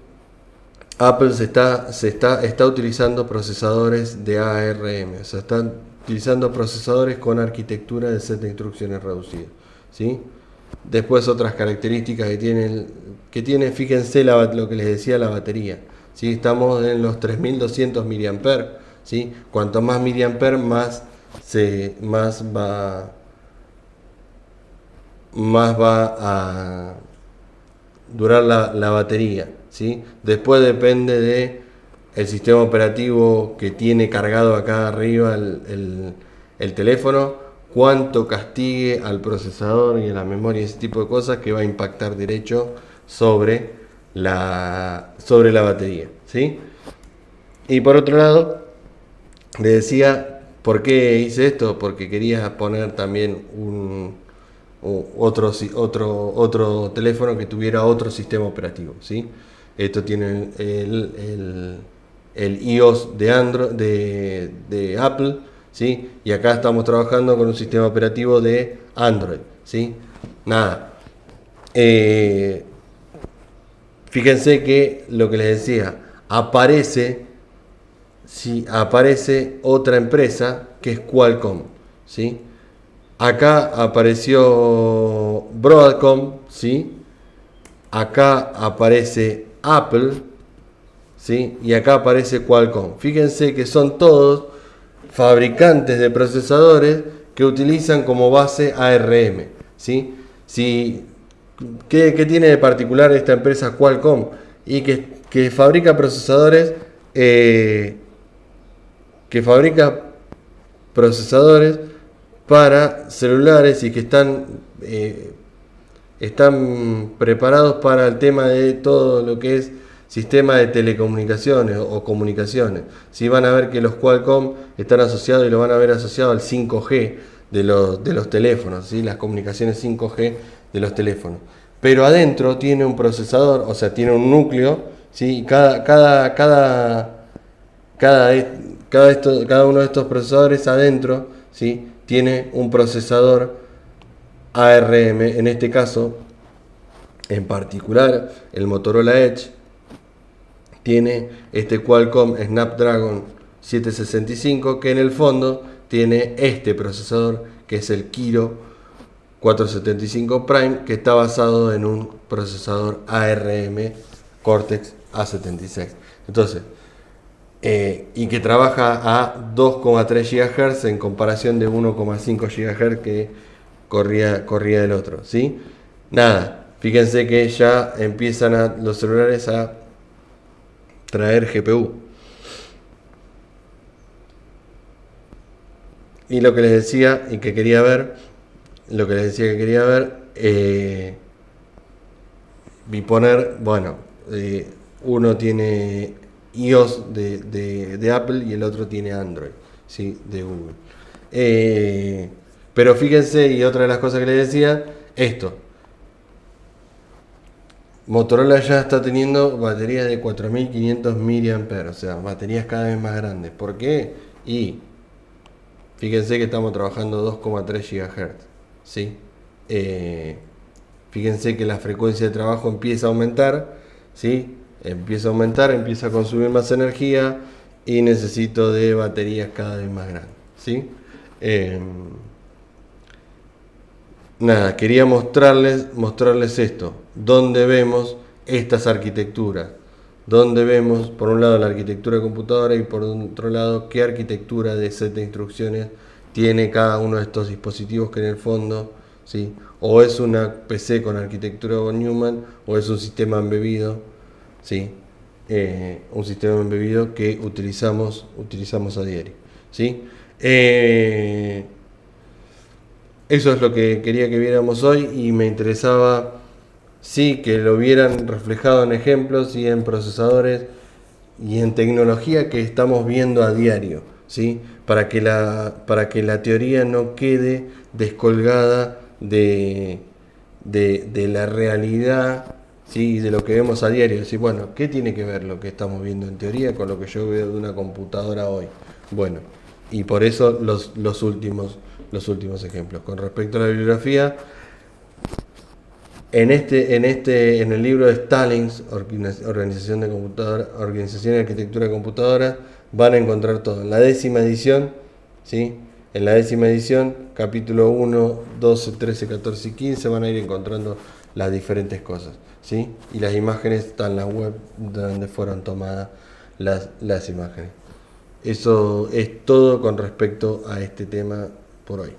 Apple está utilizando procesadores de ARM, o sea, están utilizando procesadores con arquitectura de set de instrucciones reducidas, ¿sí? Después, otras características que tiene, fíjense lo que les decía, la batería, ¿sí? Estamos en los 3200 mAh, ¿sí? Cuanto más mAh, más va a durar la batería, ¿sí? Después depende de el sistema operativo que tiene cargado acá arriba el teléfono, cuánto castigue al procesador y a la memoria, ese tipo de cosas que va a impactar derecho sobre la batería, ¿sí? Y por otro lado, le decía, ¿por qué hice esto? Porque quería poner también otro teléfono que tuviera otro sistema operativo, ¿sí? Esto tiene el iOS de Android, de Apple, ¿sí? Y acá estamos trabajando con un sistema operativo de Android, ¿sí? Nada. Fíjense que lo que les decía, aparece otra empresa que es Qualcomm, ¿sí? Acá apareció Broadcom, ¿sí? Acá aparece Apple, ¿sí? Y acá aparece Qualcomm. Fíjense que son todos fabricantes de procesadores que utilizan como base ARM, ¿sí? ¿Qué tiene de particular esta empresa Qualcomm? Y que fabrica procesadores para celulares, y que están preparados para el tema de todo lo que es sistema de telecomunicaciones o comunicaciones. Si van a ver que los Qualcomm están asociados, y lo van a ver asociado al 5G de los teléfonos, ¿sí? Las comunicaciones 5G de los teléfonos. Pero adentro tiene un procesador, o sea, tiene un núcleo, ¿sí? Cada uno de estos procesadores adentro, ¿sí? Tiene un procesador ARM. En este caso, en particular, el Motorola Edge tiene este Qualcomm Snapdragon 765, que en el fondo tiene este procesador, que es el Kirin 475 Prime, que está basado en un procesador ARM Cortex A76. Entonces, y que trabaja a 2,3 GHz en comparación de 1,5 GHz que corría el otro, ¿sí? nada, fíjense que ya empiezan los celulares a traer GPU. Y lo que les decía y que quería ver, vi poner, bueno, uno tiene iOS de Apple y el otro tiene Android, ¿sí? De Google. Pero fíjense, y otra de las cosas que les decía, esto. Motorola ya está teniendo baterías de 4500 mAh, o sea, baterías cada vez más grandes. ¿Por qué? Y fíjense que estamos trabajando 2,3 GHz, ¿sí? Fíjense que la frecuencia de trabajo empieza a aumentar, ¿sí? Empieza a aumentar, empieza a consumir más energía y necesito de baterías cada vez más grandes, ¿sí? Nada, quería mostrarles esto, donde vemos estas arquitecturas, donde vemos por un lado la arquitectura de computadora y por otro lado qué arquitectura de set de instrucciones tiene cada uno de estos dispositivos que en el fondo, ¿sí? O es una PC con arquitectura von Neumann o es un sistema embebido, ¿sí? Un sistema embebido que utilizamos a diario, ¿sí? Eso es lo que quería que viéramos hoy y me interesaba, sí, que lo vieran reflejado en ejemplos y en procesadores y en tecnología que estamos viendo a diario, ¿sí? Para que la teoría no quede descolgada de la realidad, ¿sí? De lo que vemos a diario. ¿Sí? Bueno, ¿qué tiene que ver lo que estamos viendo en teoría con lo que yo veo de una computadora hoy? Bueno, y por eso los últimos ejemplos. Con respecto a la bibliografía, en el libro de Stallings, Organización y Arquitectura de Computadoras, van a encontrar todo. En la 10ª edición, ¿sí? En la 10ª edición, capítulo 1, 12, 13, 14 y 15, van a ir encontrando las diferentes cosas, ¿sí? Y las imágenes están en la web donde fueron tomadas las imágenes. Eso es todo con respecto a este tema por hoy.